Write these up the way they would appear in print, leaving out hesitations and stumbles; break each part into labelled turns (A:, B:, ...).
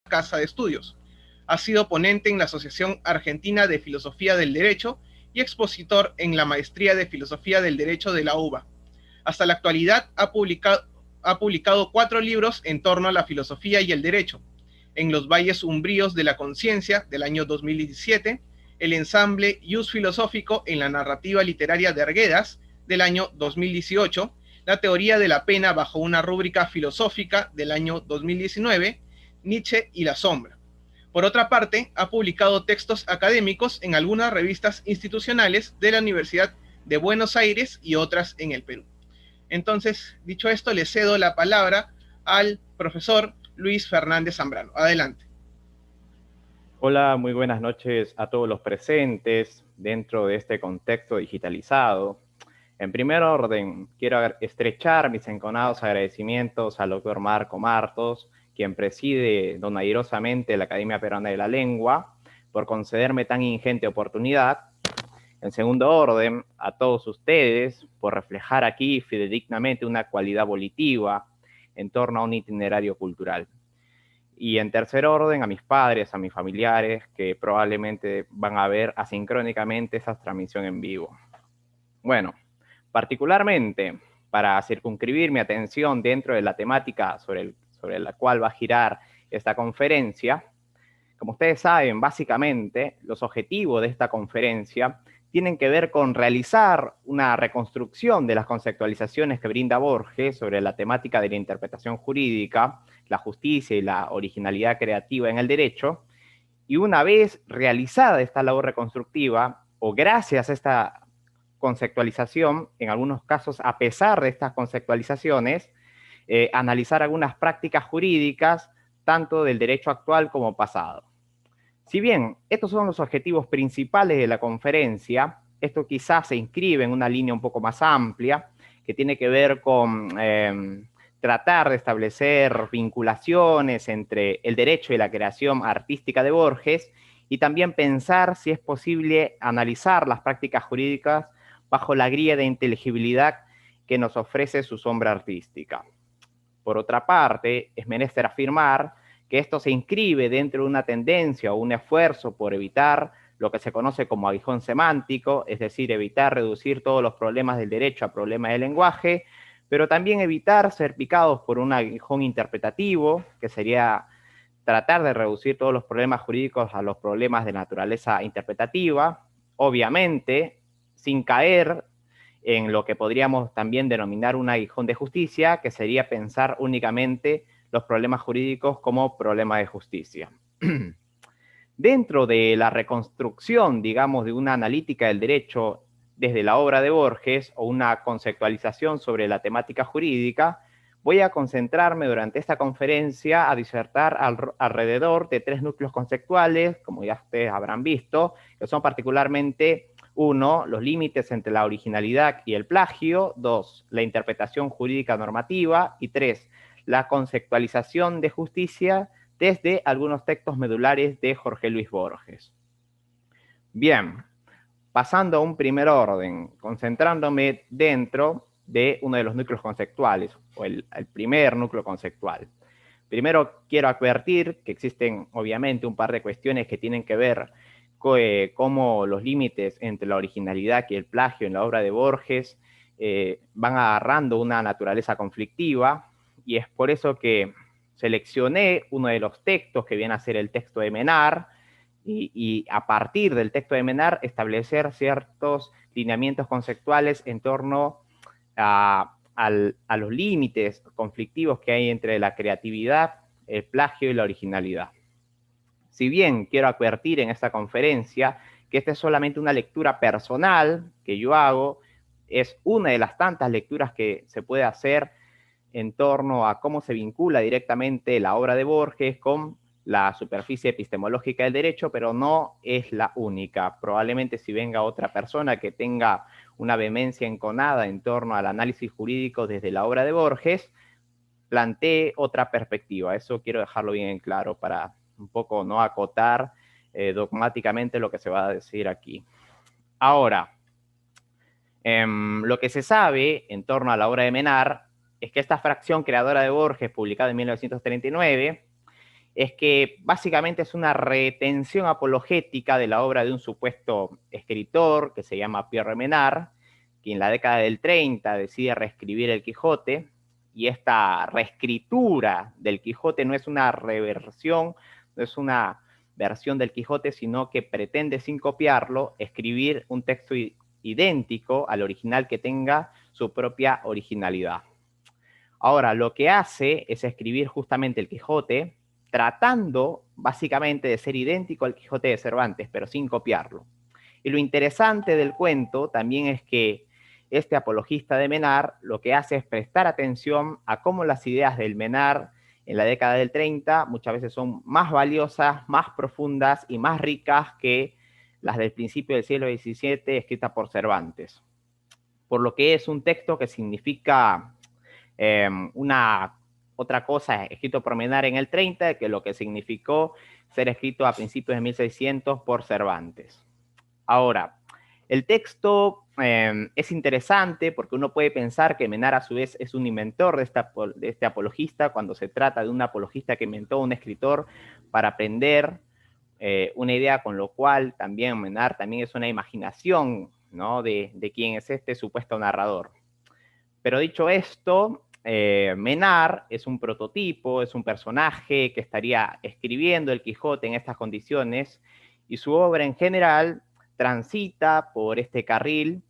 A: casa de estudios. Ha sido ponente en la Asociación Argentina de Filosofía del Derecho y expositor en la Maestría de Filosofía del Derecho de la UBA. Hasta la actualidad ha publicado 4 libros en torno a la filosofía y el derecho: En los valles umbríos de la conciencia, del año 2017, el ensamble Ius Filosófico en la narrativa literaria de Arguedas, del año 2018, la teoría de la pena bajo una rúbrica filosófica, del año 2019, Nietzsche y la sombra. Por otra parte, ha publicado textos académicos en algunas revistas institucionales de la Universidad de Buenos Aires y otras en el Perú. Entonces, dicho esto, le cedo la palabra al profesor Luis Fernández Zambrano. Adelante.
B: Hola, muy buenas noches a todos los presentes dentro de este contexto digitalizado. En primer orden, quiero estrechar mis enconados agradecimientos al doctor Marco Martos, quien preside donairosamente la Academia Peruana de la Lengua, por concederme tan ingente oportunidad. En segundo orden, a todos ustedes por reflejar aquí fidedignamente una cualidad volitiva en torno a un itinerario cultural. Y en tercer orden, a mis padres, a mis familiares, que probablemente van a ver asincrónicamente esa transmisión en vivo. Bueno, particularmente para circunscribir mi atención dentro de la temática sobre la cual va a girar esta conferencia, como ustedes saben, básicamente los objetivos de esta conferencia tienen que ver con realizar una reconstrucción de las conceptualizaciones que brinda Borges sobre la temática de la interpretación jurídica, la justicia y la originalidad creativa en el derecho, y una vez realizada esta labor reconstructiva, o gracias a esta conceptualización, en algunos casos a pesar de estas conceptualizaciones, analizar algunas prácticas jurídicas, tanto del derecho actual como pasado. Si bien estos son los objetivos principales de la conferencia, esto quizás se inscribe en una línea un poco más amplia, que tiene que ver con tratar de establecer vinculaciones entre el derecho y la creación artística de Borges, y también pensar si es posible analizar las prácticas jurídicas bajo la guía de inteligibilidad que nos ofrece su sombra artística. Por otra parte, es menester afirmar que esto se inscribe dentro de una tendencia o un esfuerzo por evitar lo que se conoce como aguijón semántico, es decir, evitar reducir todos los problemas del derecho a problemas del lenguaje, pero también evitar ser picados por un aguijón interpretativo, que sería tratar de reducir todos los problemas jurídicos a los problemas de naturaleza interpretativa, obviamente sin caer en lo que podríamos también denominar un aguijón de justicia, que sería pensar únicamente los problemas jurídicos como problemas de justicia. Dentro de la reconstrucción, digamos, de una analítica del derecho desde la obra de Borges o una conceptualización sobre la temática jurídica, voy a concentrarme durante esta conferencia a disertar alrededor de 3 núcleos conceptuales, como ya ustedes habrán visto, que son particularmente: 1, los límites entre la originalidad y el plagio; 2, la interpretación jurídica normativa; y 3, la conceptualización de justicia desde algunos textos medulares de Jorge Luis Borges. Bien, pasando a un primer orden, concentrándome dentro de uno de los núcleos conceptuales, o el primer núcleo conceptual. Primero quiero advertir que existen obviamente un par de cuestiones que tienen que ver con cómo los límites entre la originalidad y el plagio en la obra de Borges van agarrando una naturaleza conflictiva, y es por eso que seleccioné uno de los textos que viene a ser el texto de Menard, y a partir del texto de Menard establecer ciertos lineamientos conceptuales en torno a los límites conflictivos que hay entre la creatividad, el plagio y la originalidad. Si bien quiero advertir en esta conferencia que esta es solamente una lectura personal que yo hago, es una de las tantas lecturas que se puede hacer en torno a cómo se vincula directamente la obra de Borges con la superficie epistemológica del derecho, pero no es la única. Probablemente si venga otra persona que tenga una vehemencia enconada en torno al análisis jurídico desde la obra de Borges, plantee otra perspectiva. Eso quiero dejarlo bien en claro para un poco no acotar dogmáticamente lo que se va a decir aquí. Ahora, lo que se sabe en torno a la obra de Menard es que esta fracción creadora de Borges, publicada en 1939, es que básicamente es una retención apologética de la obra de un supuesto escritor que se llama Pierre Menard, que en la década del 30 decide reescribir el Quijote, y esta reescritura del Quijote no es una reversión, no es una versión del Quijote, sino que pretende, sin copiarlo, escribir un texto idéntico al original que tenga su propia originalidad. Ahora, lo que hace es escribir justamente el Quijote, tratando básicamente de ser idéntico al Quijote de Cervantes, pero sin copiarlo. Y lo interesante del cuento también es que este apologista de Menard lo que hace es prestar atención a cómo las ideas del Menard en la década del 30 muchas veces son más valiosas, más profundas y más ricas que las del principio del siglo XVII escritas por Cervantes. Por lo que es un texto que significa otra cosa escrito por Menard en el 30 que lo que significó ser escrito a principios de 1600 por Cervantes. Ahora, el texto es interesante porque uno puede pensar que Menard a su vez es un inventor de este apologista cuando se trata de un apologista que inventó un escritor para aprender una idea, con lo cual también Menard también es una imaginación, ¿no?, de quién es este supuesto narrador. Pero dicho esto, Menard es un prototipo, es un personaje que estaría escribiendo el Quijote en estas condiciones, y su obra en general transita por este carril.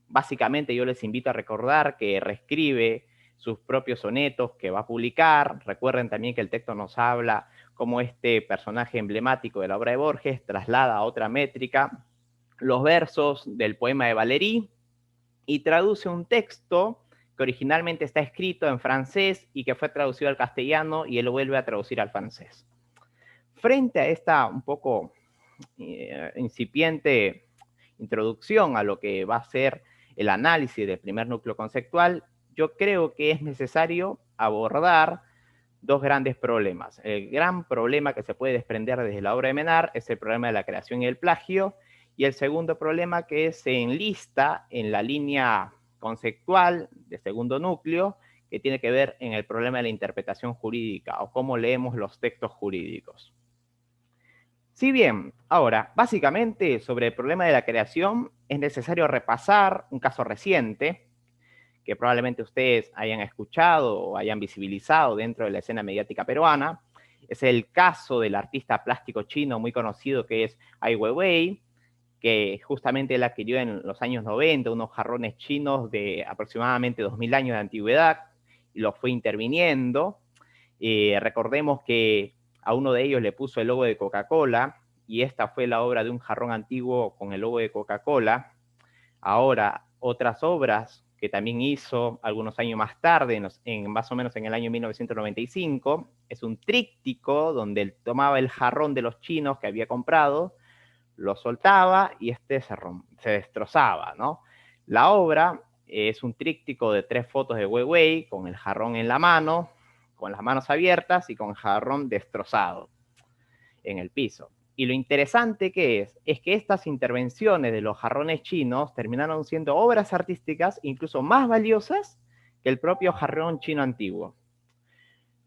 B: Básicamente yo les invito a recordar que reescribe sus propios sonetos que va a publicar. Recuerden también que el texto nos habla cómo este personaje emblemático de la obra de Borges traslada a otra métrica los versos del poema de Valéry y traduce un texto que originalmente está escrito en francés y que fue traducido al castellano, y él lo vuelve a traducir al francés. Frente a esta un poco incipiente introducción a lo que va a ser el análisis del primer núcleo conceptual, yo creo que es necesario abordar dos grandes problemas. El gran problema que se puede desprender desde la obra de Menard es el problema de la creación y el plagio, y el segundo problema que se enlista en la línea conceptual de segundo núcleo, que tiene que ver en el problema de la interpretación jurídica o cómo leemos los textos jurídicos. Si bien, ahora, básicamente sobre el problema de la creación es necesario repasar un caso reciente que probablemente ustedes hayan escuchado o hayan visibilizado dentro de la escena mediática peruana. Es el caso del artista plástico chino muy conocido que es Ai Weiwei, que justamente él adquirió en los años 90 unos jarrones chinos de aproximadamente 2000 años de antigüedad y los fue interviniendo. Recordemos que a uno de ellos le puso el logo de Coca-Cola, y esta fue la obra de un jarrón antiguo con el logo de Coca-Cola. Ahora, otras obras que también hizo algunos años más tarde, más o menos en el año 1995, es un tríptico donde él tomaba el jarrón de los chinos que había comprado, lo soltaba y se destrozaba, ¿no? La obra es un tríptico de 3 fotos de Weiwei con el jarrón en la mano, con las manos abiertas y con el jarrón destrozado en el piso. Y lo interesante que es que estas intervenciones de los jarrones chinos terminaron siendo obras artísticas incluso más valiosas que el propio jarrón chino antiguo.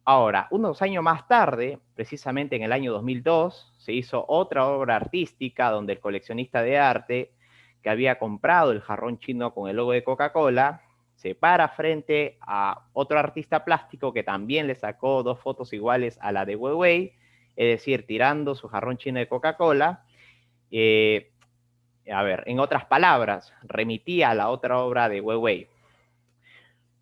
B: Ahora, unos años más tarde, precisamente en el año 2002, se hizo otra obra artística donde el coleccionista de arte que había comprado el jarrón chino con el logo de Coca-Cola se para frente a otro artista plástico que también le sacó 2 fotos iguales a la de Weiwei, es decir, tirando su jarrón chino de Coca-Cola. En otras palabras, remitía a la otra obra de Weiwei.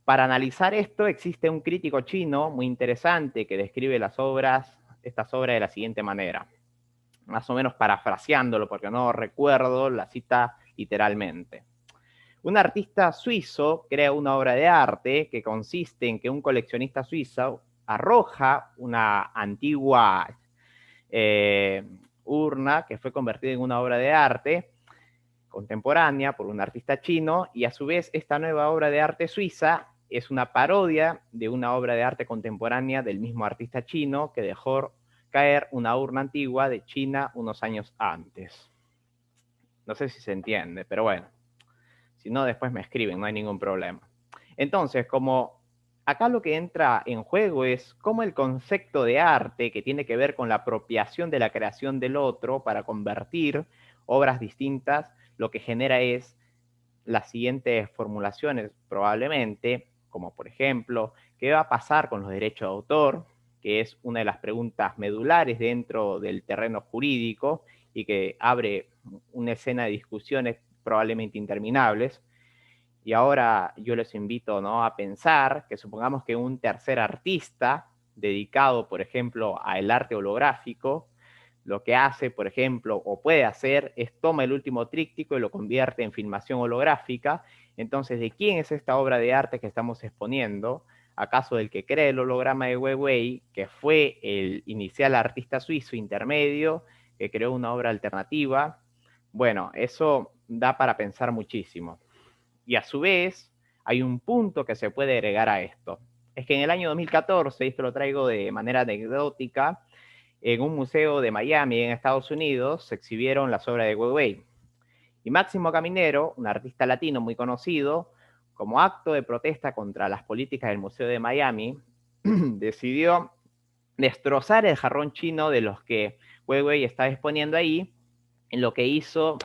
B: Para analizar esto existe un crítico chino muy interesante que describe estas obras de la siguiente manera, más o menos parafraseándolo porque no recuerdo la cita literalmente. Un artista suizo crea una obra de arte que consiste en que un coleccionista suizo arroja una antigua urna que fue convertida en una obra de arte contemporánea por un artista chino, y a su vez esta nueva obra de arte suiza es una parodia de una obra de arte contemporánea del mismo artista chino que dejó caer una urna antigua de China unos años antes. No sé si se entiende, pero bueno, si no después me escriben, no hay ningún problema. Entonces, como acá lo que entra en juego es cómo el concepto de arte, que tiene que ver con la apropiación de la creación del otro para convertir obras distintas, lo que genera es las siguientes formulaciones probablemente, como por ejemplo, ¿qué va a pasar con los derechos de autor? Que es una de las preguntas medulares dentro del terreno jurídico y que abre una escena de discusiones probablemente interminables. Y ahora yo les invito, ¿no?, a pensar que supongamos que un tercer artista dedicado, por ejemplo, al arte holográfico, lo que hace, por ejemplo, o puede hacer, es toma el último tríptico y lo convierte en filmación holográfica. Entonces, ¿de quién es esta obra de arte que estamos exponiendo? ¿Acaso del que crea el holograma de Weiwei, que fue el inicial artista suizo intermedio, que creó una obra alternativa? Bueno, eso da para pensar muchísimo. Y a su vez, hay un punto que se puede agregar a esto. Es que en el año 2014, esto lo traigo de manera anecdótica, en un museo de Miami, en Estados Unidos, se exhibieron las obras de Weiwei. Y Máximo Caminero, un artista latino muy conocido, como acto de protesta contra las políticas del Museo de Miami, decidió destrozar el jarrón chino de los que Weiwei estaba exponiendo ahí, en lo que hizo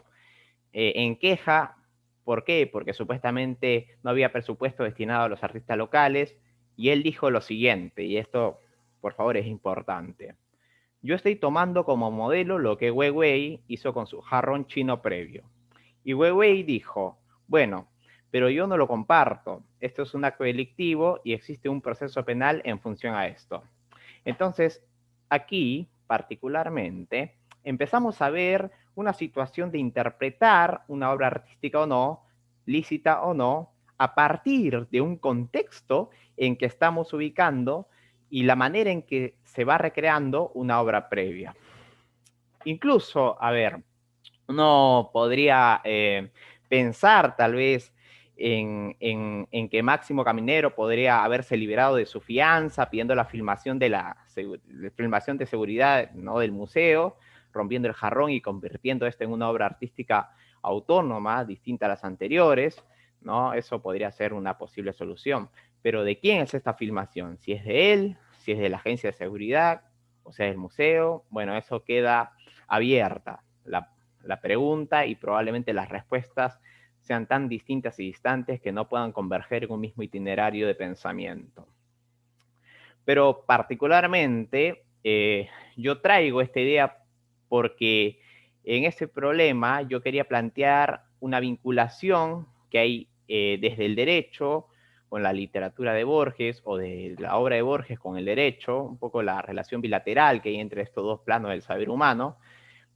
B: en queja. ¿Por qué? Porque supuestamente no había presupuesto destinado a los artistas locales, y él dijo lo siguiente, y esto, por favor, es importante. Yo estoy tomando como modelo lo que Weiwei hizo con su jarrón chino previo. Y Weiwei dijo, bueno, pero yo no lo comparto. Esto es un acto delictivo y existe un proceso penal en función a esto. Entonces, aquí, particularmente, empezamos a ver una situación de interpretar una obra artística o no, lícita o no, a partir de un contexto en que estamos ubicando y la manera en que se va recreando una obra previa. Incluso, a ver, uno podría pensar tal vez en que Máximo Caminero podría haberse liberado de su fianza pidiendo la filmación de seguridad, ¿no?, del museo, rompiendo el jarrón y convirtiendo esto en una obra artística autónoma, distinta a las anteriores, ¿no? Eso podría ser una posible solución. Pero ¿de quién es esta filmación? Si es de él, si es de la agencia de seguridad, o sea, del museo. Bueno, eso queda abierta la pregunta, y probablemente las respuestas sean tan distintas y distantes que no puedan converger en un mismo itinerario de pensamiento. Pero particularmente yo traigo esta idea porque en ese problema yo quería plantear una vinculación que hay desde el derecho con la literatura de Borges, o de la obra de Borges con el derecho, un poco la relación bilateral que hay entre estos dos planos del saber humano.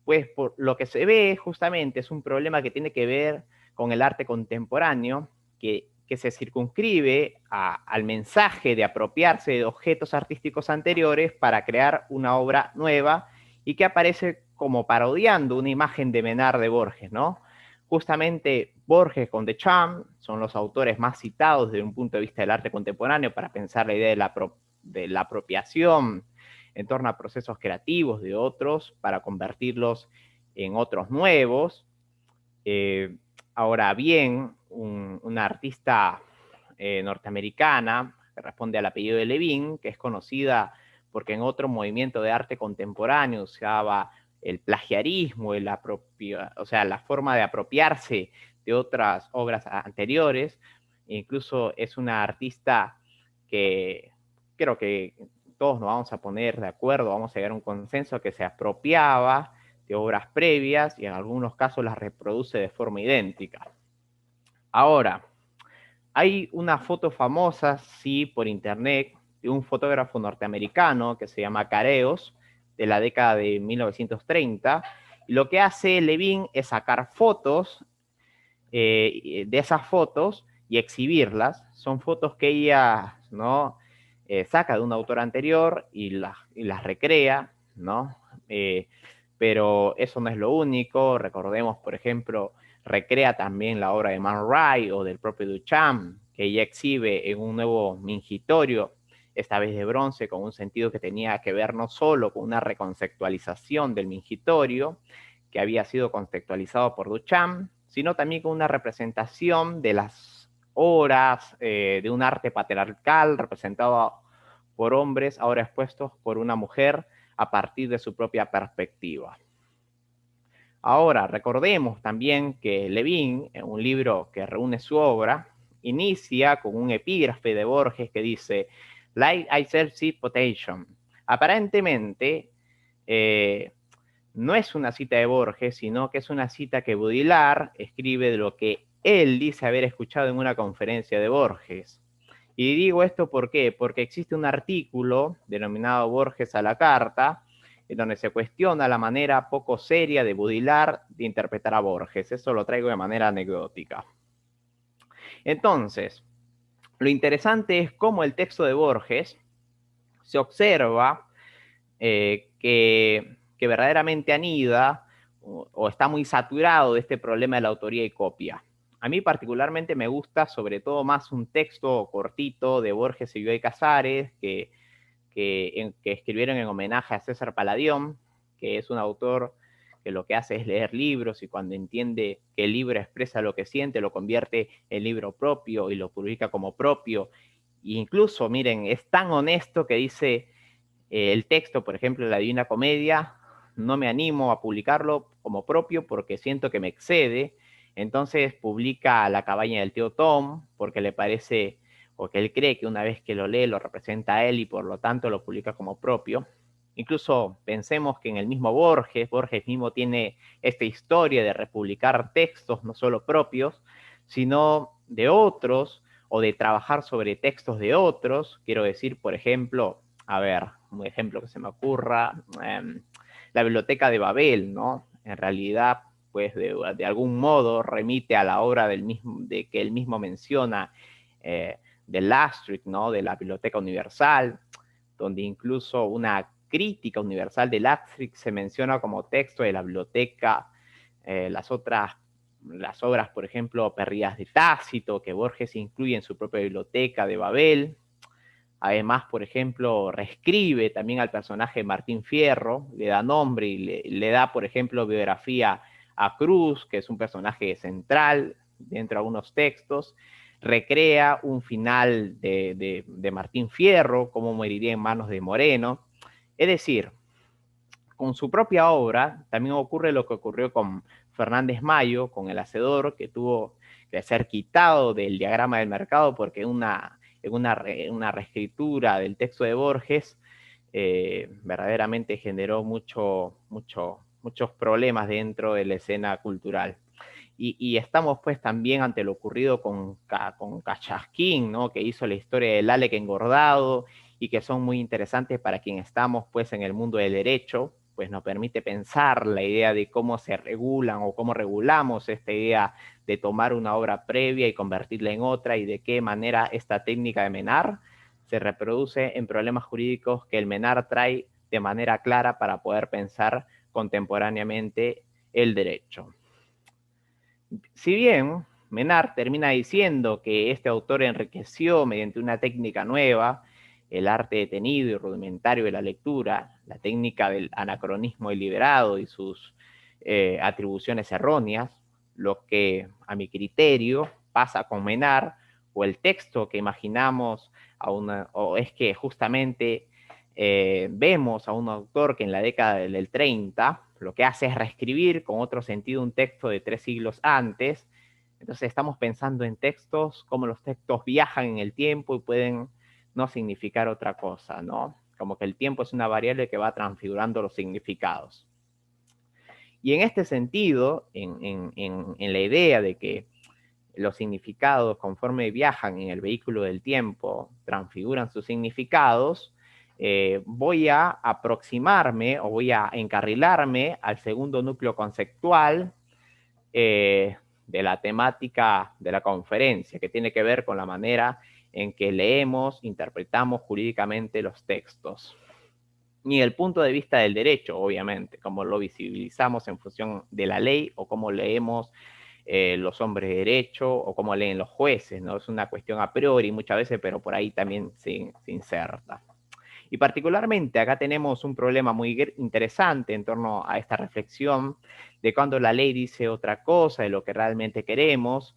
B: Pues por lo que se ve justamente es un problema que tiene que ver con el arte contemporáneo, que se circunscribe al mensaje de apropiarse de objetos artísticos anteriores para crear una obra nueva, y que aparece como parodiando una imagen de Menard de Borges, ¿no? Justamente Borges con Duchamp son los autores más citados desde un punto de vista del arte contemporáneo para pensar la idea de la apropiación en torno a procesos creativos de otros para convertirlos en otros nuevos. Ahora bien, una artista norteamericana que responde al apellido de Levine, que es conocida porque en otro movimiento de arte contemporáneo usaba el plagiarismo, o sea, la forma de apropiarse de otras obras anteriores. Incluso es una artista que creo que todos nos vamos a poner de acuerdo, vamos a llegar a un consenso, que se apropiaba de obras previas y en algunos casos las reproduce de forma idéntica. Ahora, hay una foto famosa, sí, por internet, de un fotógrafo norteamericano que se llama Careos, de la década de 1930, y lo que hace Levine es sacar fotos de esas fotos y exhibirlas. Son fotos que ella, ¿no?, saca de un autor anterior y las recrea, ¿no? Pero eso no es lo único. Recordemos, por ejemplo, recrea también la obra de Man Ray o del propio Duchamp, que ella exhibe en un nuevo mingitorio, esta vez de bronce, con un sentido que tenía que ver no solo con una reconceptualización del mingitorio, que había sido conceptualizado por Duchamp, sino también con una representación de las horas de un arte patriarcal representado por hombres, ahora expuestos por una mujer a partir de su propia perspectiva. Ahora, recordemos también que Levin, en un libro que reúne su obra, inicia con un epígrafe de Borges que dice, like I see potation. Aparentemente, no es una cita de Borges, sino que es una cita que Baudrillard escribe de lo que él dice haber escuchado en una conferencia de Borges. Y digo esto ¿por qué? Porque existe un artículo denominado Borges a la carta, en donde se cuestiona la manera poco seria de Baudrillard de interpretar a Borges. Eso lo traigo de manera anecdótica. Entonces, lo interesante es cómo el texto de Borges se observa que verdaderamente anida o está muy saturado de este problema de la autoría y copia. A mí particularmente me gusta sobre todo más un texto cortito de Borges y Bioy Casares que escribieron en homenaje a César Paladión, que es un autor que lo que hace es leer libros y cuando entiende que el libro expresa lo que siente, lo convierte en libro propio y lo publica como propio. E incluso, miren, es tan honesto que dice el texto, por ejemplo, de la Divina Comedia, no me animo a publicarlo como propio porque siento que me excede. Entonces publica La cabaña del tío Tom porque le parece o que él cree que una vez que lo lee lo representa a él y por lo tanto lo publica como propio. Incluso pensemos que en el mismo Borges mismo tiene esta historia de republicar textos no solo propios, sino de otros o de trabajar sobre textos de otros. Quiero decir, por ejemplo, a ver, un ejemplo que se me ocurra, la biblioteca de Babel, ¿no? En realidad, pues de algún modo remite a la obra de que él mismo menciona, de Lastrick, ¿no? De la Biblioteca Universal, donde incluso una crítica universal de Lastrick se menciona como texto de la biblioteca. Las obras, por ejemplo, perdidas de Tácito, que Borges incluye en su propia biblioteca de Babel. Además, por ejemplo, reescribe también al personaje Martín Fierro, le da nombre y le da, por ejemplo, biografía a Cruz, que es un personaje central dentro de algunos textos. Recrea un final de Martín Fierro, cómo moriría en manos de Moreno. Es decir, con su propia obra también ocurre lo que ocurrió con Fernández Mayo, con El Hacedor, que tuvo que ser quitado del diagrama del mercado porque en una reescritura del texto de Borges verdaderamente generó muchos problemas dentro de la escena cultural. Y estamos pues también ante lo ocurrido con Kachaskin, ¿no? Que hizo la historia del Alec engordado y que son muy interesantes para quien estamos pues en el mundo del derecho, pues nos permite pensar la idea de cómo se regulan o cómo regulamos esta idea de tomar una obra previa y convertirla en otra y de qué manera esta técnica de Menard se reproduce en problemas jurídicos que el Menard trae de manera clara para poder pensar contemporáneamente el derecho. Si bien Menard termina diciendo que este autor enriqueció mediante una técnica nueva el arte detenido y rudimentario de la lectura, la técnica del anacronismo deliberado y sus atribuciones erróneas, lo que a mi criterio pasa con Menard o el texto que imaginamos o es que justamente vemos a un autor que en la década del 30 lo que hace es reescribir con otro sentido un texto de 3 siglos antes. Entonces estamos pensando en textos, cómo los textos viajan en el tiempo y pueden no significar otra cosa, ¿no? Como que el tiempo es una variable que va transfigurando los significados. Y en este sentido, en la idea de que los significados, conforme viajan en el vehículo del tiempo, transfiguran sus significados, voy a aproximarme o voy a encarrilarme al segundo núcleo conceptual de la temática de la conferencia, que tiene que ver con la manera en que leemos, interpretamos jurídicamente los textos. Ni el punto de vista del derecho, obviamente, cómo lo visibilizamos en función de la ley o cómo leemos los hombres de derecho o cómo leen los jueces, ¿no? Es una cuestión a priori muchas veces, pero por ahí también se inserta. Y particularmente acá tenemos un problema muy interesante en torno a esta reflexión de cuando la ley dice otra cosa de lo que realmente queremos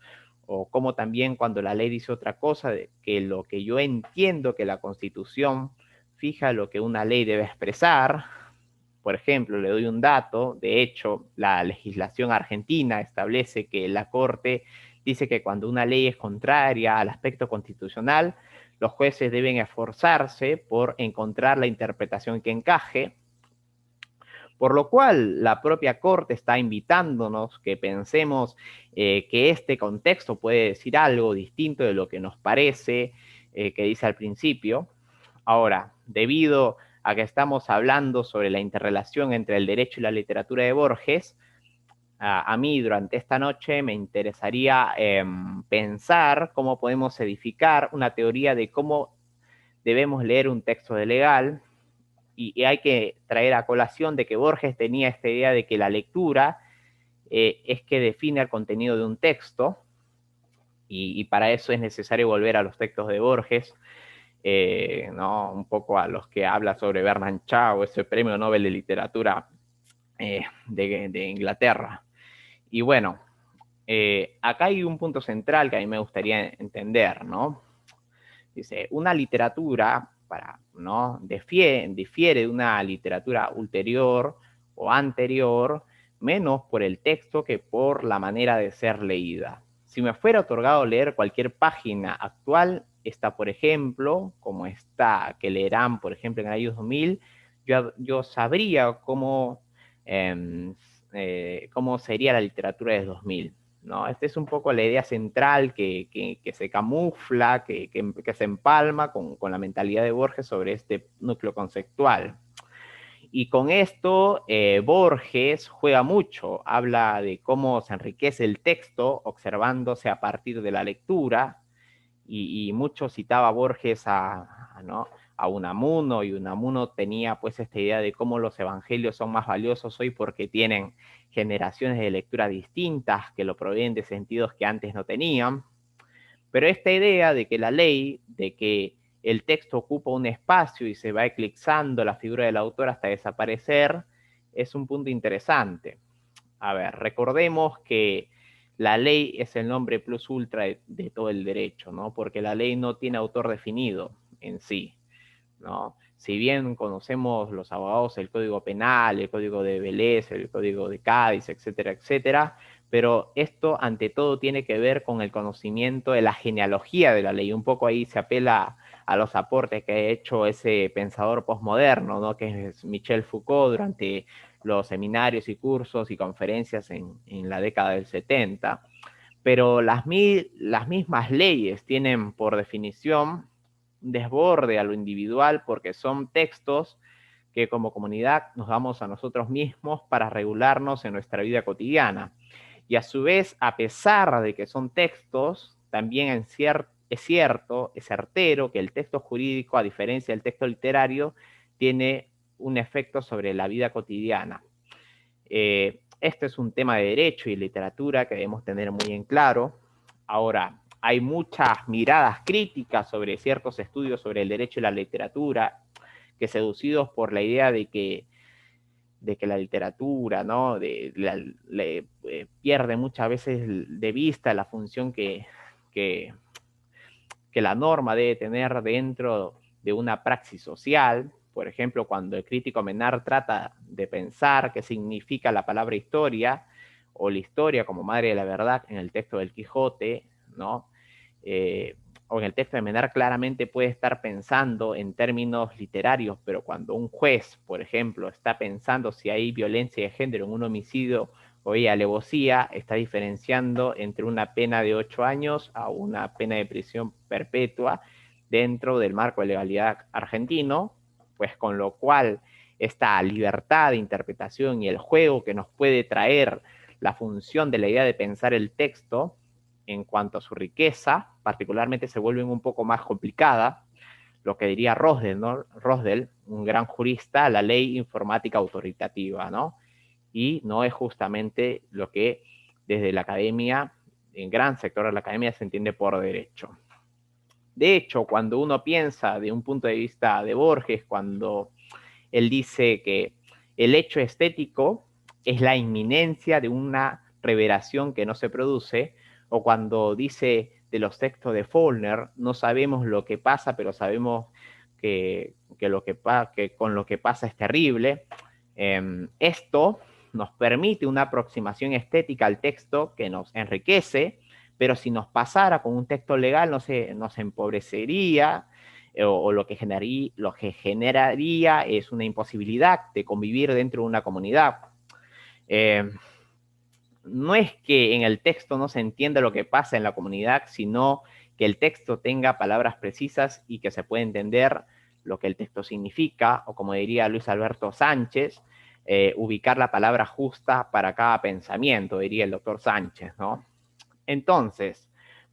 B: o como también cuando la ley dice otra cosa, de que lo que yo entiendo que la Constitución fija lo que una ley debe expresar. Por ejemplo, le doy un dato, de hecho, la legislación argentina establece que la Corte dice que cuando una ley es contraria al aspecto constitucional, los jueces deben esforzarse por encontrar la interpretación que encaje, por lo cual la propia Corte está invitándonos que pensemos que este contexto puede decir algo distinto de lo que nos parece que dice al principio. Ahora, debido a que estamos hablando sobre la interrelación entre el derecho y la literatura de Borges, a mí durante esta noche me interesaría pensar cómo podemos edificar una teoría de cómo debemos leer un texto de legal, y hay que traer a colación de que Borges tenía esta idea de que la lectura es que define el contenido de un texto, y para eso es necesario volver a los textos de Borges, ¿no? Un poco a los que habla sobre Bernard Shaw, ese premio Nobel de literatura de Inglaterra. Y bueno, acá hay un punto central que a mí me gustaría entender, ¿no? Dice, una literatura ¿no? difiere de una literatura ulterior o anterior, menos por el texto que por la manera de ser leída. Si me fuera otorgado leer cualquier página actual, esta, por ejemplo, como esta que leerán, por ejemplo, en el año 2000, yo sabría cómo sería la literatura de 2000. ¿No? Esta es un poco la idea central que se camufla, que se empalma con la mentalidad de Borges sobre este núcleo conceptual. Y con esto Borges juega mucho, habla de cómo se enriquece el texto observándose a partir de la lectura, y mucho citaba Borges ¿no? a Unamuno, y Unamuno tenía pues esta idea de cómo los evangelios son más valiosos hoy porque tienen generaciones de lectura distintas que lo proveen de sentidos que antes no tenían. Pero esta idea de que la ley, de que el texto ocupa un espacio y se va eclipsando la figura del autor hasta desaparecer, es un punto interesante. A ver, recordemos que la ley es el nombre plus ultra de todo el derecho, ¿no? Porque la ley no tiene autor definido en sí, ¿no? Si bien conocemos los abogados el Código Penal, el Código de Vélez, el Código de Cádiz, etcétera, etcétera, pero esto ante todo tiene que ver con el conocimiento de la genealogía de la ley. Un poco ahí se apela a los aportes que ha hecho ese pensador posmoderno, ¿no? Que es Michel Foucault durante los seminarios y cursos y conferencias en la década del 70. Pero las mismas leyes tienen por definición desborde a lo individual, porque son textos que como comunidad nos damos a nosotros mismos para regularnos en nuestra vida cotidiana. Y a su vez, a pesar de que son textos, también es cierto, es certero que el texto jurídico, a diferencia del texto literario, tiene un efecto sobre la vida cotidiana. Este es un tema de derecho y literatura que debemos tener muy en claro. Ahora, hay muchas miradas críticas sobre ciertos estudios sobre el derecho y la literatura, que seducidos por la idea de que la literatura, ¿no? Pierde muchas veces de vista la función que la norma debe tener dentro de una praxis social. Por ejemplo, cuando el crítico Menard trata de pensar qué significa la palabra historia, o la historia como madre de la verdad en el texto del Quijote, ¿no? O en el texto de Menard claramente puede estar pensando en términos literarios, pero cuando un juez, por ejemplo, está pensando si hay violencia de género en un homicidio o hay alevosía, está diferenciando entre una pena de 8 años a una pena de prisión perpetua dentro del marco de legalidad argentino, pues con lo cual esta libertad de interpretación y el juego que nos puede traer la función de la idea de pensar el texto en cuanto a su riqueza, particularmente se vuelve un poco más complicada, lo que diría Rosdell, ¿no? Rosdell, un gran jurista, la ley informática autoritativa, ¿no? Y no es justamente lo que desde la academia, en gran sector de la academia, se entiende por derecho. De hecho, cuando uno piensa de un punto de vista de Borges, cuando él dice que el hecho estético es la inminencia de una revelación que no se produce, O cuando dice de los textos de Faulkner, no sabemos lo que pasa, pero sabemos que con lo que pasa es terrible. Esto nos permite una aproximación estética al texto que nos enriquece, pero si nos pasara con un texto legal nos empobrecería, o lo que generaría es una imposibilidad de convivir dentro de una comunidad. No es que en el texto no se entienda lo que pasa en la comunidad, sino que el texto tenga palabras precisas y que se pueda entender lo que el texto significa, o como diría Luis Alberto Sánchez, ubicar la palabra justa para cada pensamiento, diría el doctor Sánchez, ¿no? Entonces,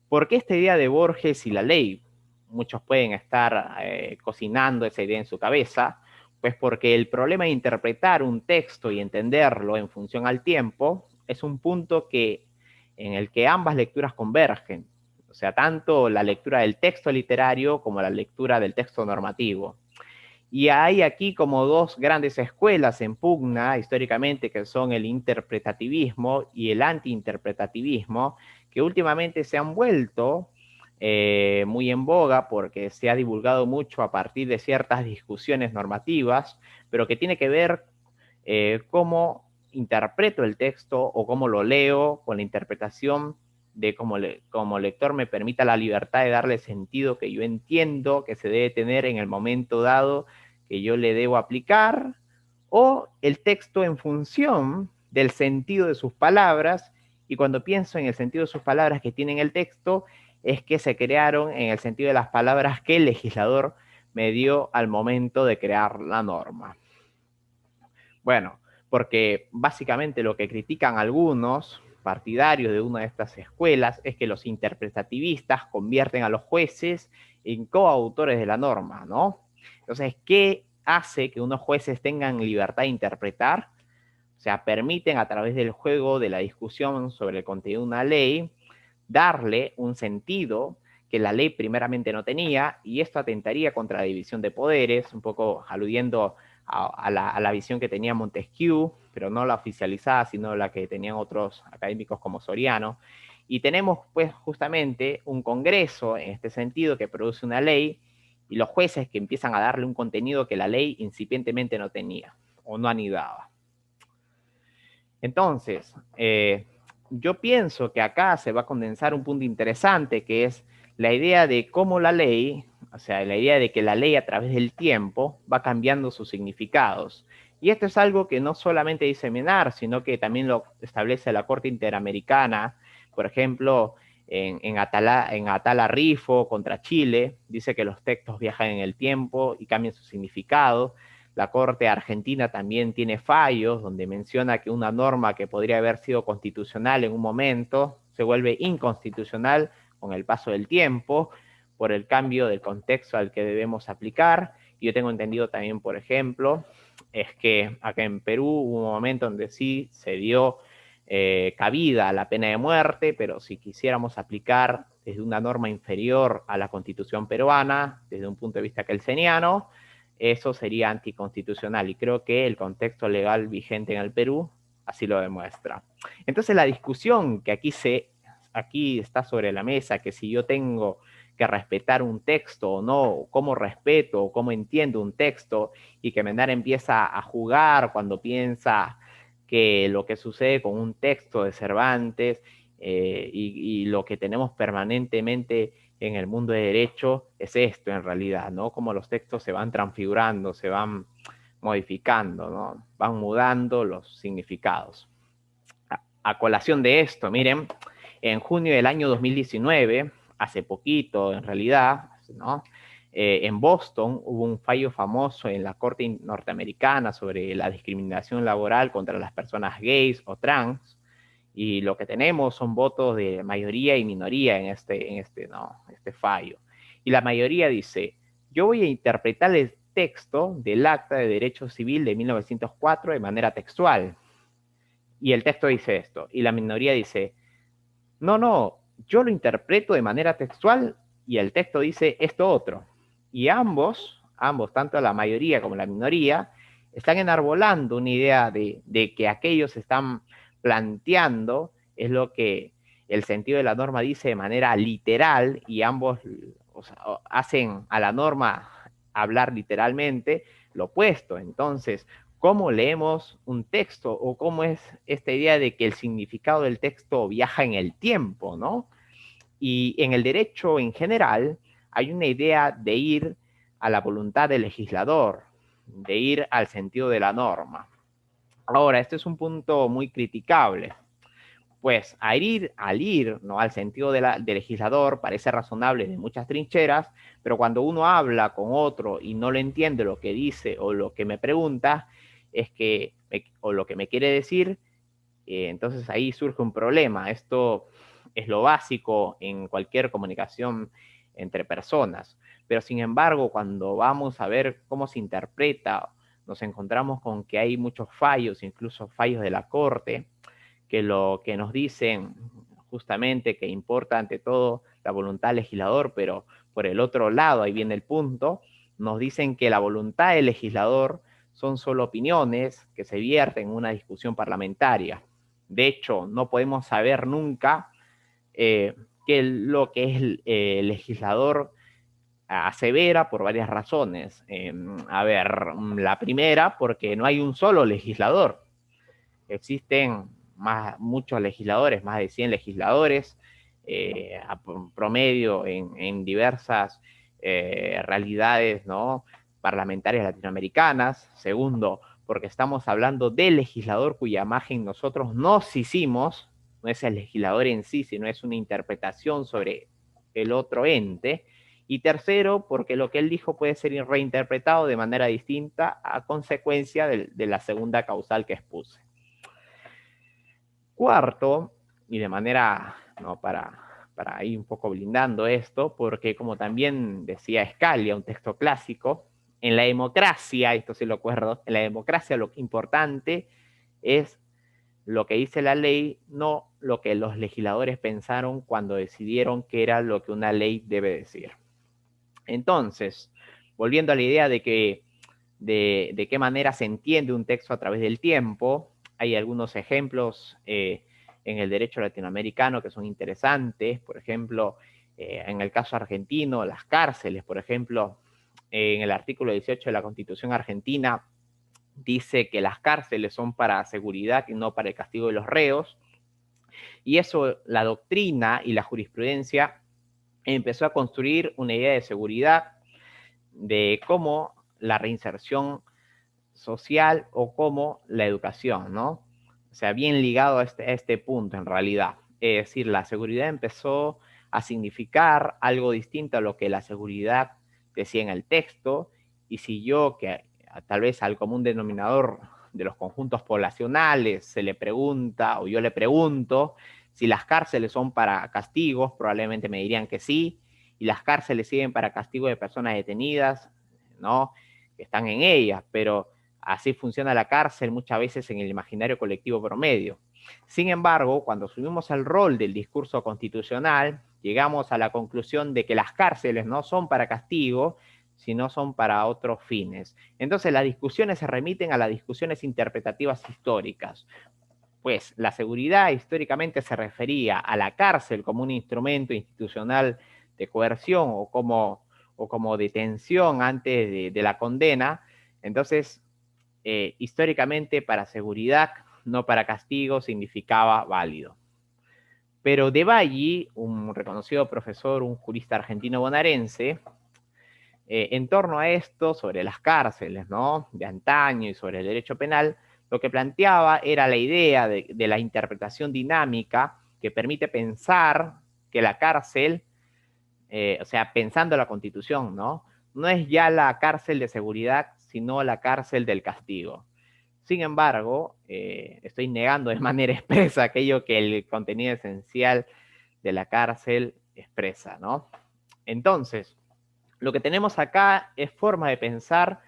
B: ¿por qué esta idea de Borges y la ley? Muchos pueden estar cocinando esa idea en su cabeza, pues porque el problema de interpretar un texto y entenderlo en función al tiempo es un punto en el que ambas lecturas convergen, o sea, tanto la lectura del texto literario como la lectura del texto normativo. Y hay aquí como dos grandes escuelas en pugna históricamente, que son el interpretativismo y el antiinterpretativismo, que últimamente se han vuelto muy en boga porque se ha divulgado mucho a partir de ciertas discusiones normativas, pero que tiene que ver cómo interpreto el texto o cómo lo leo, con la interpretación de como lector me permita la libertad de darle sentido que yo entiendo que se debe tener en el momento dado que yo le debo aplicar, o el texto en función del sentido de sus palabras, y cuando pienso en el sentido de sus palabras que tienen el texto, es que se crearon en el sentido de las palabras que el legislador me dio al momento de crear la norma. Bueno, porque básicamente lo que critican algunos partidarios de una de estas escuelas es que los interpretativistas convierten a los jueces en coautores de la norma, ¿no? Entonces, ¿qué hace que unos jueces tengan libertad de interpretar? O sea, permiten a través del juego de la discusión sobre el contenido de una ley darle un sentido que la ley primeramente no tenía, y esto atentaría contra la división de poderes, un poco aludiendo a la visión que tenía Montesquieu, pero no la oficializada, sino la que tenían otros académicos como Soriano. Y tenemos pues justamente un congreso en este sentido que produce una ley, y los jueces que empiezan a darle un contenido que la ley incipientemente no tenía o no anidaba. Entonces, yo pienso que acá se va a condensar un punto interesante, que es la idea de cómo la ley, o sea, la idea de que la ley a través del tiempo va cambiando sus significados. Y esto es algo que no solamente dice Menar, sino que también lo establece la Corte Interamericana. Por ejemplo, en Atala Rifo contra Chile, dice que los textos viajan en el tiempo y cambian su significado. La Corte Argentina también tiene fallos donde menciona que una norma que podría haber sido constitucional en un momento se vuelve inconstitucional con el paso del tiempo por el cambio del contexto al que debemos aplicar. Y yo tengo entendido también, por ejemplo, es que acá en Perú hubo un momento donde sí se dio cabida a la pena de muerte, pero si quisiéramos aplicar desde una norma inferior a la Constitución peruana, desde un punto de vista kelseniano, eso sería anticonstitucional, y creo que el contexto legal vigente en el Perú así lo demuestra. Entonces la discusión que aquí está sobre la mesa, que si yo tengo que respetar un texto o no, cómo respeto o cómo entiendo un texto, y que Menar empieza a jugar cuando piensa que lo que sucede con un texto de Cervantes y lo que tenemos permanentemente en el mundo de derecho es esto en realidad, ¿no? Como los textos se van transfigurando, se van modificando, ¿no? Van mudando los significados. A colación de esto, miren, en junio del año 2019, hace poquito en realidad, ¿no? En Boston hubo un fallo famoso en la Corte norteamericana sobre la discriminación laboral contra las personas gays o trans, y lo que tenemos son votos de mayoría y minoría en este fallo. Y la mayoría dice, yo voy a interpretar el texto del Acta de Derecho Civil de 1904 de manera textual. Y el texto dice esto. Y la minoría dice, no, yo lo interpreto de manera textual y el texto dice esto otro. Y ambos, tanto la mayoría como la minoría, están enarbolando una idea de que aquellos están planteando es lo que el sentido de la norma dice de manera literal y ambos, o sea, hacen a la norma hablar literalmente lo opuesto. Entonces, ¿cómo leemos un texto o cómo es esta idea de que el significado del texto viaja en el tiempo, ¿no? Y en el derecho en general hay una idea de ir a la voluntad del legislador, de ir al sentido de la norma. Ahora, este es un punto muy criticable, pues al ir ¿no? al sentido del legislador parece razonable de muchas trincheras, pero cuando uno habla con otro y no le entiende lo que dice o lo que me pregunta, es que, o lo que me quiere decir, entonces ahí surge un problema. Esto es lo básico en cualquier comunicación entre personas, pero sin embargo, cuando vamos a ver cómo se interpreta, nos encontramos con que hay muchos fallos, incluso fallos de la Corte, que lo que nos dicen justamente que importa ante todo la voluntad del legislador, pero por el otro lado, ahí viene el punto, nos dicen que la voluntad del legislador son solo opiniones que se vierten en una discusión parlamentaria. De hecho, no podemos saber nunca qué es lo que es el legislador asevera por varias razones. A ver, la primera, porque no hay un solo legislador. Existen muchos legisladores, más de 100 legisladores, a promedio en diversas realidades, ¿no? parlamentarias latinoamericanas. Segundo, porque estamos hablando del legislador cuya imagen nosotros nos hicimos, no es el legislador en sí, sino es una interpretación sobre el otro ente. Y tercero, porque lo que él dijo puede ser reinterpretado de manera distinta a consecuencia de la segunda causal que expuse. Cuarto, y de manera, ¿no? para ir un poco blindando esto, porque como también decía Scalia, un texto clásico, en la democracia, esto sí lo acuerdo, en la democracia lo importante es lo que dice la ley, no lo que los legisladores pensaron cuando decidieron qué era lo que una ley debe decir. Entonces, volviendo a la idea de qué manera se entiende un texto a través del tiempo, hay algunos ejemplos en el derecho latinoamericano que son interesantes. Por ejemplo, en el caso argentino, las cárceles, por ejemplo, en el artículo 18 de la Constitución argentina, dice que las cárceles son para seguridad y no para el castigo de los reos. Y eso, la doctrina y la jurisprudencia empezó a construir una idea de seguridad, de cómo la reinserción social o como la educación, ¿no? O sea, bien ligado a este punto en realidad. Es decir, la seguridad empezó a significar algo distinto a lo que la seguridad decía en el texto y siguió que tal vez al común denominador de los conjuntos poblacionales se le pregunta, o yo le pregunto, si las cárceles son para castigos, probablemente me dirían que sí, y las cárceles siguen para castigo de personas detenidas, ¿no? Que están en ellas, pero así funciona la cárcel muchas veces en el imaginario colectivo promedio. Sin embargo, cuando subimos al rol del discurso constitucional, llegamos a la conclusión de que las cárceles no son para castigo, sino son para otros fines. Entonces las discusiones se remiten a las discusiones interpretativas históricas. Pues la seguridad históricamente se refería a la cárcel como un instrumento institucional de coerción o como detención antes de la condena. Entonces, históricamente para seguridad, no para castigo, significaba válido. Pero De Valli, un reconocido profesor, un jurista argentino bonaerense, en torno a esto, sobre las cárceles, ¿no? de antaño y sobre el derecho penal, lo que planteaba era la idea de la interpretación dinámica que permite pensar que la cárcel, o sea, pensando la Constitución, ¿no? No es ya la cárcel de seguridad, sino la cárcel del castigo. Sin embargo, estoy negando de manera expresa aquello que el contenido esencial de la cárcel expresa, ¿no? Entonces, lo que tenemos acá es forma de pensar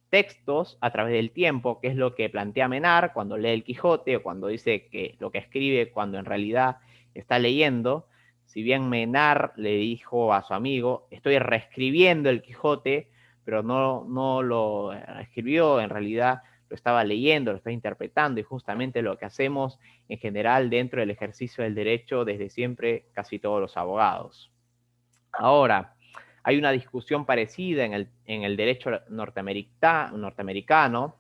B: textos a través del tiempo, que es lo que plantea Menard cuando lee el Quijote o cuando dice que lo que escribe cuando en realidad está leyendo. Si bien Menard le dijo a su amigo, estoy reescribiendo el Quijote, pero no lo escribió, en realidad lo estaba leyendo, lo estaba interpretando, y justamente lo que hacemos en general dentro del ejercicio del derecho desde siempre casi todos los abogados. Ahora, hay una discusión parecida en el derecho norteamericano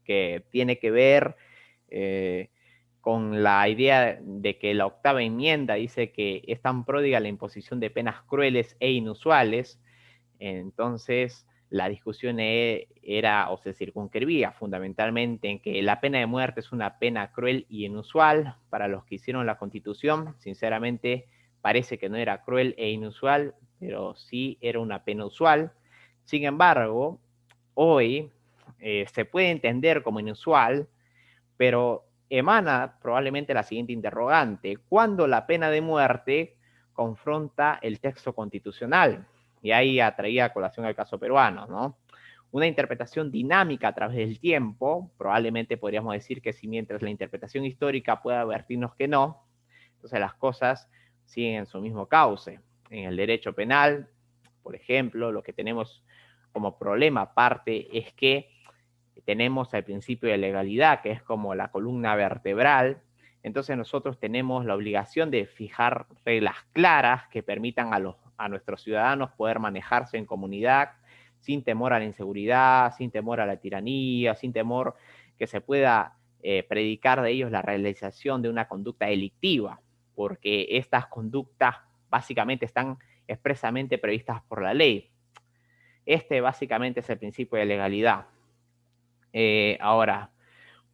B: que tiene que ver con la idea de que la octava enmienda dice que es tan pródiga la imposición de penas crueles e inusuales. Entonces, la discusión era o se circunscribía fundamentalmente en que la pena de muerte es una pena cruel y inusual. Para los que hicieron la Constitución, sinceramente, parece que no era cruel e inusual, pero sí era una pena usual. Sin embargo, hoy se puede entender como inusual, pero emana probablemente la siguiente interrogante: ¿cuándo la pena de muerte confronta el texto constitucional? Y ahí atraía a colación el caso peruano, ¿no? Una interpretación dinámica a través del tiempo, probablemente podríamos decir que si mientras la interpretación histórica pueda advertirnos que no, entonces las cosas siguen en su mismo cauce. En el derecho penal, por ejemplo, lo que tenemos como problema aparte es que tenemos el principio de legalidad, que es como la columna vertebral. Entonces nosotros tenemos la obligación de fijar reglas claras que permitan a nuestros ciudadanos poder manejarse en comunidad sin temor a la inseguridad, sin temor a la tiranía, sin temor que se pueda predicar de ellos la realización de una conducta delictiva, porque estas conductas básicamente están expresamente previstas por la ley. Este básicamente es el principio de legalidad. Ahora,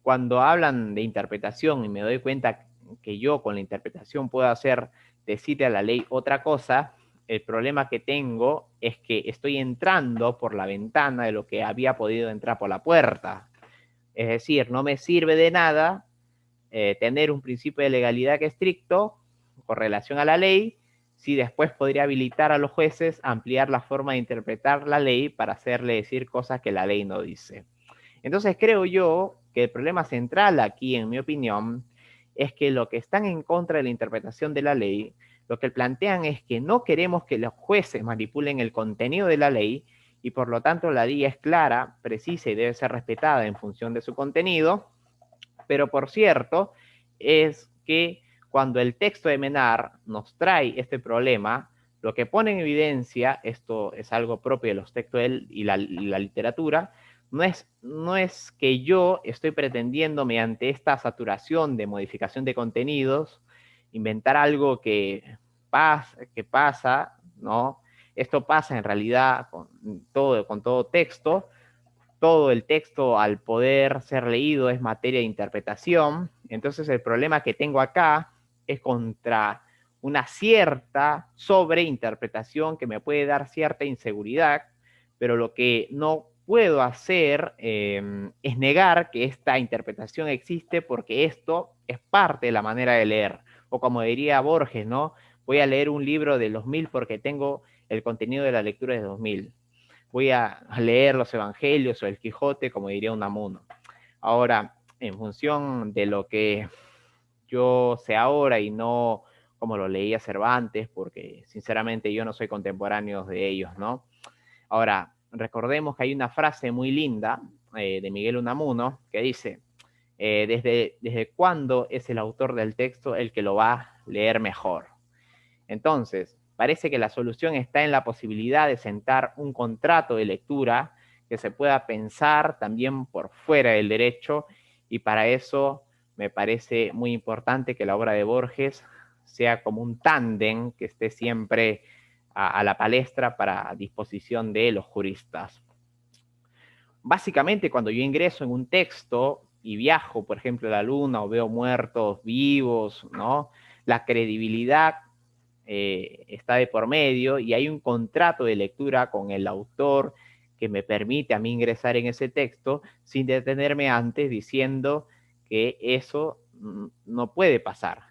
B: cuando hablan de interpretación y me doy cuenta que yo con la interpretación puedo decirle a la ley otra cosa, el problema que tengo es que estoy entrando por la ventana de lo que había podido entrar por la puerta. Es decir, no me sirve de nada tener un principio de legalidad que es estricto con relación a la ley, si después podría habilitar a los jueces a ampliar la forma de interpretar la ley para hacerle decir cosas que la ley no dice. Entonces creo yo que el problema central aquí, en mi opinión, es que lo que están en contra de la interpretación de la ley, lo que plantean es que no queremos que los jueces manipulen el contenido de la ley y por lo tanto la ley es clara, precisa y debe ser respetada en función de su contenido, pero por cierto, es que cuando el texto de Menar nos trae este problema, lo que pone en evidencia, esto es algo propio de los textos y la literatura, no es que yo estoy pretendiendo mediante esta saturación de modificación de contenidos inventar algo que pasa, ¿no? Esto pasa en realidad con todo texto. Todo el texto al poder ser leído es materia de interpretación. Entonces el problema que tengo acá es contra una cierta sobreinterpretación que me puede dar cierta inseguridad, pero lo que no puedo hacer es negar que esta interpretación existe porque esto es parte de la manera de leer. O como diría Borges, ¿no? Voy a leer un libro de 2000 porque tengo el contenido de la lectura de 2000. Voy a leer los Evangelios o el Quijote, como diría Unamuno. Ahora, en función de lo que yo sé ahora y no como lo leía Cervantes, porque sinceramente yo no soy contemporáneo de ellos, ¿no? Ahora, recordemos que hay una frase muy linda de Miguel Unamuno que dice, ¿desde cuándo es el autor del texto el que lo va a leer mejor? Entonces, parece que la solución está en la posibilidad de sentar un contrato de lectura que se pueda pensar también por fuera del derecho, y para eso me parece muy importante que la obra de Borges sea como un tándem que esté siempre a la palestra para disposición de los juristas. Básicamente, cuando yo ingreso en un texto y viajo, por ejemplo, a la luna o veo muertos vivos, ¿no? La credibilidad está de por medio y hay un contrato de lectura con el autor que me permite a mí ingresar en ese texto sin detenerme antes diciendo que eso no puede pasar.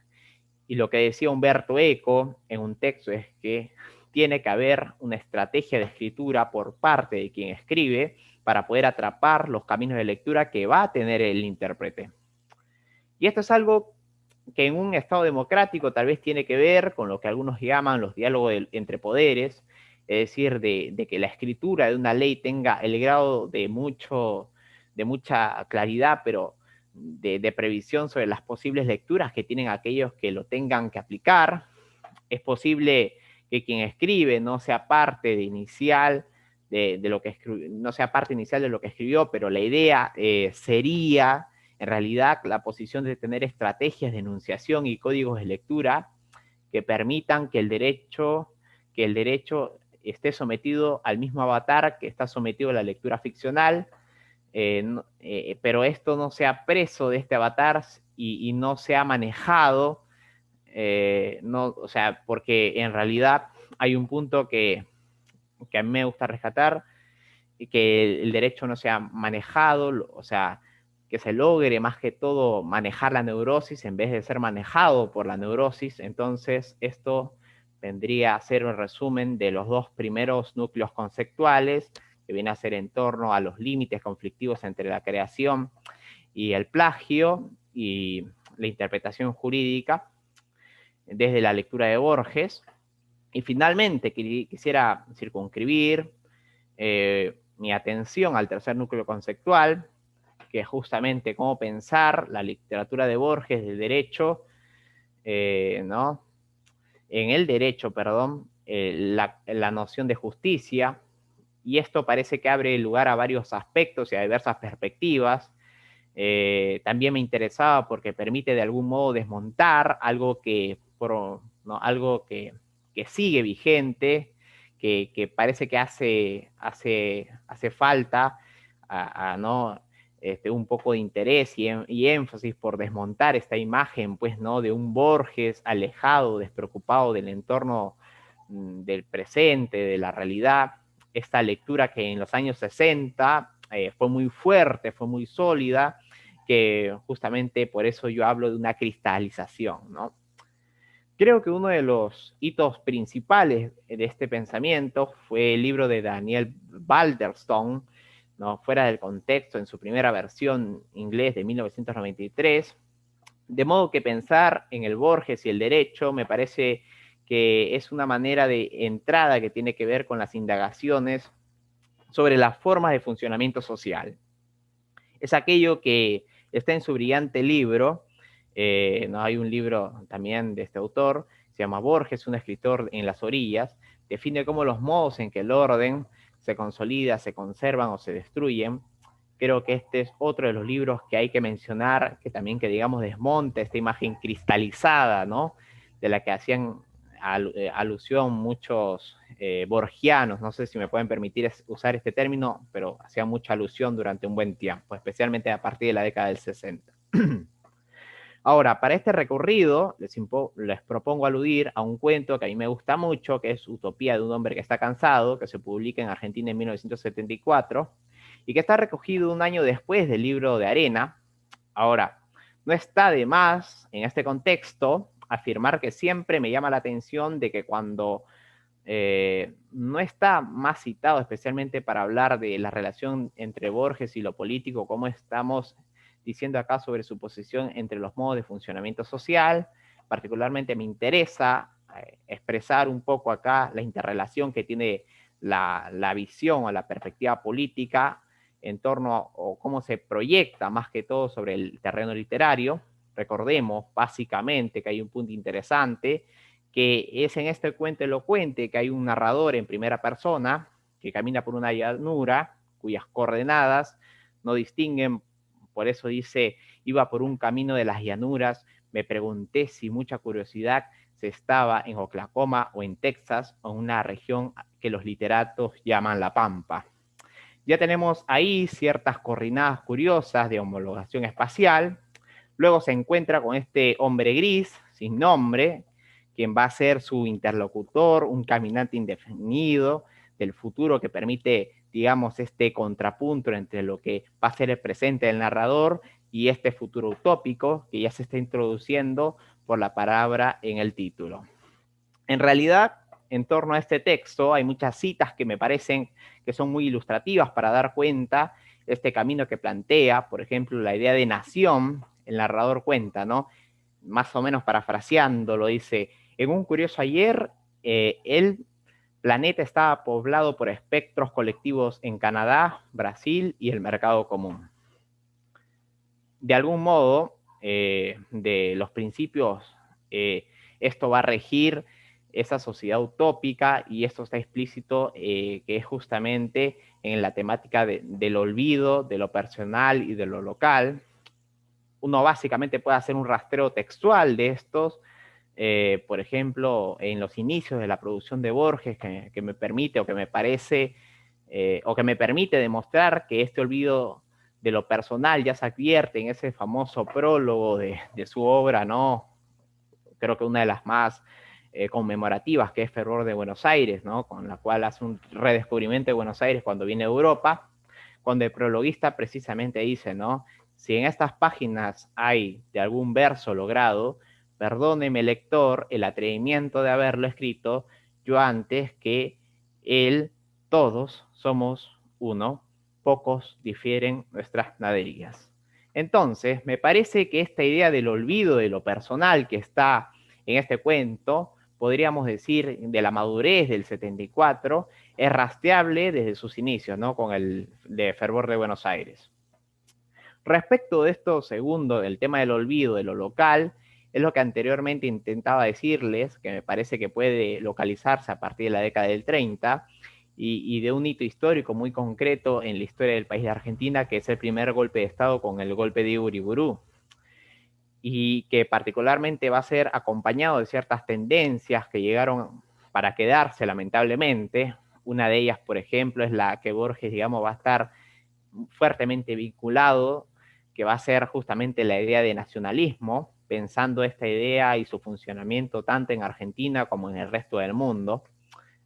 B: Y lo que decía Humberto Eco en un texto es que tiene que haber una estrategia de escritura por parte de quien escribe para poder atrapar los caminos de lectura que va a tener el intérprete. Y esto es algo que en un Estado democrático tal vez tiene que ver con lo que algunos llaman los diálogos entre poderes, es decir, de que la escritura de una ley tenga el grado de de mucha claridad, pero de previsión sobre las posibles lecturas que tienen aquellos que lo tengan que aplicar. Es posible que quien escribe no sea parte de inicial de lo que no sea parte inicial de lo que escribió, pero la idea sería, en realidad, la posición de tener estrategias de enunciación y códigos de lectura que permitan que el derecho esté sometido al mismo avatar que está sometido a la lectura ficcional, pero esto no sea preso de este avatar y no sea manejado, no, o sea, porque en realidad hay un punto que a mí me gusta rescatar, que el derecho no sea manejado, o sea, que se logre más que todo manejar la neurosis en vez de ser manejado por la neurosis. Entonces, esto vendría a ser un resumen de los dos primeros núcleos conceptuales, que viene a ser en torno a los límites conflictivos entre la creación y el plagio y la interpretación jurídica desde la lectura de Borges. Y finalmente quisiera circunscribir mi atención al tercer núcleo conceptual, que es justamente cómo pensar la literatura de Borges del derecho, ¿no? En el derecho, perdón, la noción de justicia, y esto parece que abre lugar a varios aspectos y a diversas perspectivas. También me interesaba porque permite de algún modo desmontar algo ¿no? algo que sigue vigente, que parece que hace falta ¿no? Un poco de interés y énfasis por desmontar esta imagen, pues, ¿no? De un Borges alejado, despreocupado del entorno del presente, de la realidad. Esta lectura que en los años 60 fue muy fuerte, fue muy sólida, que justamente por eso yo hablo de una cristalización, ¿no? Creo que uno de los hitos principales de este pensamiento fue el libro de Daniel Balderston, ¿no? Fuera del contexto, en su primera versión inglés de 1993. De modo que pensar en el Borges y el derecho me parece que es una manera de entrada que tiene que ver con las indagaciones sobre las formas de funcionamiento social. Es aquello que está en su brillante libro. ¿No? Hay un libro también de este autor, se llama Borges, un escritor en las orillas, define cómo los modos en que el orden se consolida, se conservan o se destruyen. Creo que este es otro de los libros que hay que mencionar, que también, que digamos, desmonta esta imagen cristalizada, ¿no? De la que hacían alusión muchos borgianos, no sé si me pueden permitir usar este término, pero hacían mucha alusión durante un buen tiempo, especialmente a partir de la década del 60. Ahora, para este recorrido, les propongo aludir a un cuento que a mí me gusta mucho, que es Utopía de un hombre que está cansado, que se publica en Argentina en 1974, y que está recogido un año después del libro de Arena. Ahora, no está de más, en este contexto, afirmar que siempre me llama la atención de que cuando no está más citado, especialmente para hablar de la relación entre Borges y lo político, cómo estamos diciendo acá sobre su posición entre los modos de funcionamiento social. Particularmente me interesa expresar un poco acá la interrelación que tiene la visión o la perspectiva política en torno a o cómo se proyecta más que todo sobre el terreno literario. Recordemos básicamente que hay un punto interesante, que es en este cuento elocuente que hay un narrador en primera persona que camina por una llanura cuyas coordenadas no distinguen. Por eso dice, iba por un camino de las llanuras, me pregunté si mucha curiosidad se estaba en Oklahoma o en Texas, o en una región que los literatos llaman La Pampa. Ya tenemos ahí ciertas coordenadas curiosas de homologación espacial. Luego se encuentra con este hombre gris, sin nombre, quien va a ser su interlocutor, un caminante indefinido del futuro que permite, digamos, este contrapunto entre lo que va a ser el presente del narrador y este futuro utópico que ya se está introduciendo por la palabra en el título. En realidad, en torno a este texto hay muchas citas que me parecen que son muy ilustrativas para dar cuenta de este camino que plantea. Por ejemplo, la idea de nación, el narrador cuenta, ¿no? Más o menos parafraseando, lo dice, en un curioso ayer, el planeta estaba poblado por espectros colectivos en Canadá, Brasil y el mercado común. de algún modo, de los principios, esto va a regir esa sociedad utópica, y esto está explícito, que es justamente en la temática del olvido, de lo personal y de lo local. Uno básicamente puede hacer un rastreo textual de estos, por ejemplo, en los inicios de la producción de Borges, que me permite, o que me parece, o que me permite demostrar que este olvido de lo personal ya se advierte en ese famoso prólogo de su obra, ¿no? Creo que una de las más conmemorativas, que es Fervor de Buenos Aires, ¿no? Con la cual hace un redescubrimiento de Buenos Aires cuando viene a Europa, cuando el prologuista precisamente dice, ¿no? Si en estas páginas hay de algún verso logrado, perdóneme lector el atrevimiento de haberlo escrito yo antes que él. Todos somos uno, pocos difieren nuestras naderías. Entonces, me parece que esta idea del olvido de lo personal que está en este cuento, podríamos decir de la madurez del 74, es rastreable desde sus inicios, ¿no? Con el de Fervor de Buenos Aires. Respecto de esto segundo, del tema del olvido de lo local, es lo que anteriormente intentaba decirles, que me parece que puede localizarse a partir de la década del 30, y de un hito histórico muy concreto en la historia del país de Argentina, que es el primer golpe de Estado con el golpe de Uriburu, y que particularmente va a ser acompañado de ciertas tendencias que llegaron para quedarse, lamentablemente. Una de ellas, por ejemplo, es la que Borges, digamos, va a estar fuertemente vinculado, que va a ser justamente la idea de nacionalismo, pensando esta idea y su funcionamiento tanto en Argentina como en el resto del mundo.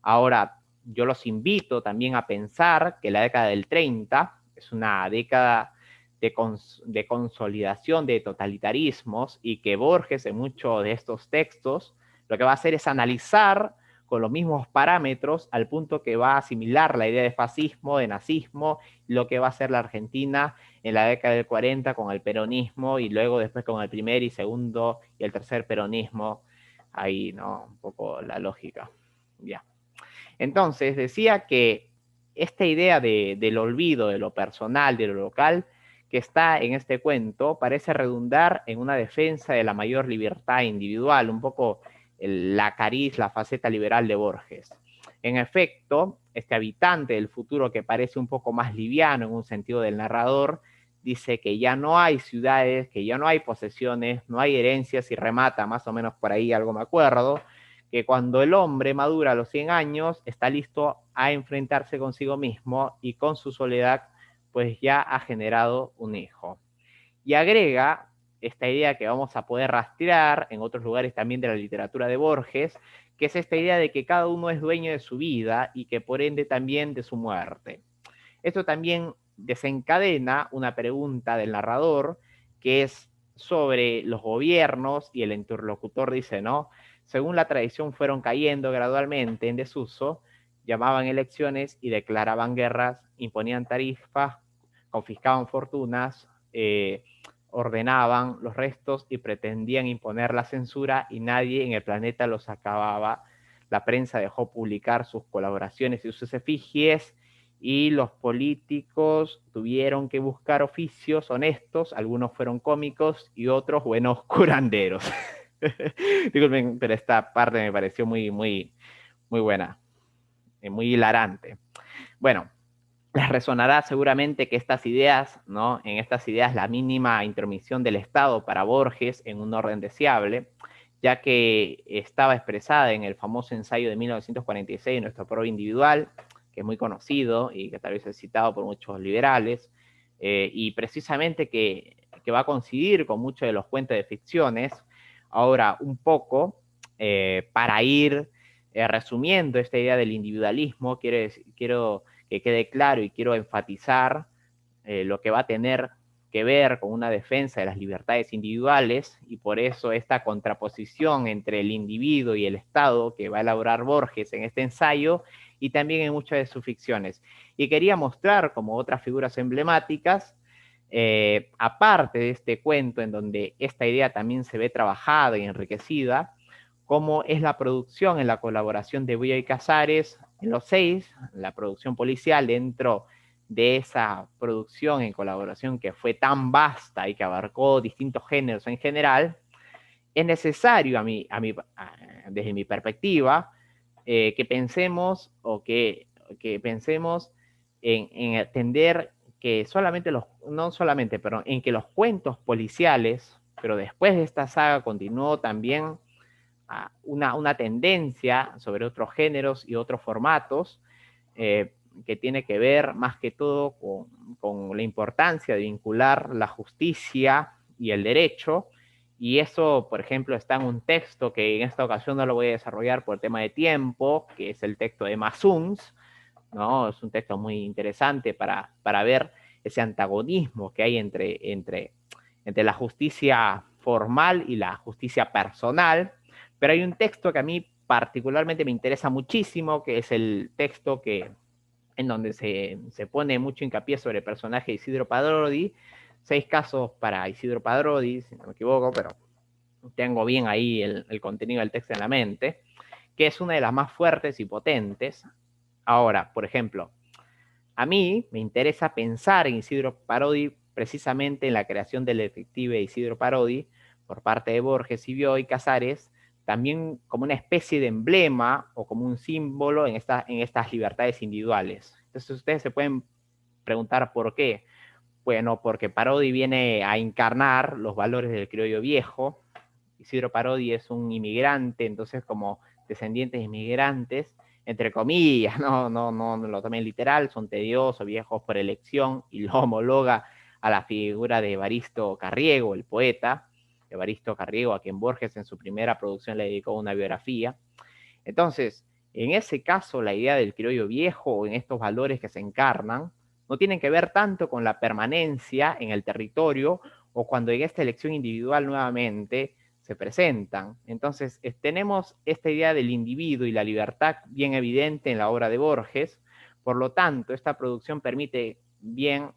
B: Ahora, yo los invito también a pensar que la década del 30 es una década de consolidación de totalitarismos, y que Borges en muchos de estos textos lo que va a hacer es analizar con los mismos parámetros, al punto que va a asimilar la idea de fascismo, de nazismo, lo que va a hacer la Argentina en la década del 40 con el peronismo, y luego después con el primer y segundo y el tercer peronismo. Ahí, ¿no? Un poco la lógica. Ya. Entonces, decía que esta idea del olvido, de lo personal, de lo local, que está en este cuento, parece redundar en una defensa de la mayor libertad individual, un poco la cariz, la faceta liberal de Borges. En efecto, este habitante del futuro, que parece un poco más liviano en un sentido del narrador, dice que ya no hay ciudades, que ya no hay posesiones, no hay herencias, y remata más o menos por ahí, algo me acuerdo, que cuando el hombre madura a los 100 años, está listo a enfrentarse consigo mismo, y con su soledad, pues ya ha generado un hijo. Y agrega esta idea que vamos a poder rastrear en otros lugares también de la literatura de Borges, que es esta idea de que cada uno es dueño de su vida, y que por ende también de su muerte. Esto también desencadena una pregunta del narrador, que es sobre los gobiernos, y el interlocutor dice, ¿no? Según la tradición, fueron cayendo gradualmente en desuso, llamaban elecciones y declaraban guerras, imponían tarifas, confiscaban fortunas, ordenaban los restos y pretendían imponer la censura, y nadie en el planeta los acababa. La prensa dejó publicar sus colaboraciones y sus efigies, y los políticos tuvieron que buscar oficios honestos, algunos fueron cómicos y otros buenos curanderos. Disculpen, pero esta parte me pareció muy, muy, muy buena, muy hilarante. Bueno, les resonará seguramente que estas ideas, ¿no? En estas ideas, la mínima intromisión del Estado para Borges en un orden deseable, ya que estaba expresada en el famoso ensayo de 1946, Nuestro Propio Individual, que es muy conocido y que tal vez es citado por muchos liberales, y precisamente que va a coincidir con muchos de los cuentos de ficciones. Ahora, un poco, para ir resumiendo esta idea del individualismo, quiero que quede claro, y quiero enfatizar lo que va a tener que ver con una defensa de las libertades individuales, y por eso esta contraposición entre el individuo y el Estado que va a elaborar Borges en este ensayo, y también en muchas de sus ficciones. Y quería mostrar como otras figuras emblemáticas, aparte de este cuento en donde esta idea también se ve trabajada y enriquecida, cómo es la producción en la colaboración de Bioy Casares en los 6, la producción policial dentro de esa producción en colaboración que fue tan vasta y que abarcó distintos géneros en general, es necesario, desde mi perspectiva, que pensemos que pensemos en entender que en que los cuentos policiales, pero después de esta saga continuó también una tendencia sobre otros géneros y otros formatos, que tiene que ver más que todo con la importancia de vincular la justicia y el derecho. Y eso, por ejemplo, está en un texto que en esta ocasión no lo voy a desarrollar por tema de tiempo, que es el texto de Masuns, ¿no? Es un texto muy interesante para ver ese antagonismo que hay entre la justicia formal y la justicia personal. Pero hay un texto que a mí particularmente me interesa muchísimo, que es el texto en donde se pone mucho hincapié sobre el personaje de Isidro Parodi. 6 casos para Isidro Parodi, si no me equivoco, pero tengo bien ahí el contenido del texto en la mente, que es una de las más fuertes y potentes. Ahora, por ejemplo, a mí me interesa pensar en Isidro Parodi precisamente en la creación del detective Isidro Parodi por parte de Borges y Bioy Casares, también como una especie de emblema o como un símbolo en estas libertades individuales. Entonces ustedes se pueden preguntar por qué. Bueno, porque Parodi viene a encarnar los valores del criollo viejo. Isidro Parodi es un inmigrante, entonces como descendientes de inmigrantes, entre comillas, no lo tomen literal, son tediosos, viejos por elección, y lo homologa a la figura de Evaristo Carriego, el poeta, Evaristo Carriego, a quien Borges en su primera producción le dedicó una biografía. Entonces, en ese caso, la idea del criollo viejo o en estos valores que se encarnan no tienen que ver tanto con la permanencia en el territorio o cuando en esta elección individual nuevamente se presentan. Entonces, tenemos esta idea del individuo y la libertad bien evidente en la obra de Borges. Por lo tanto, esta producción permite bien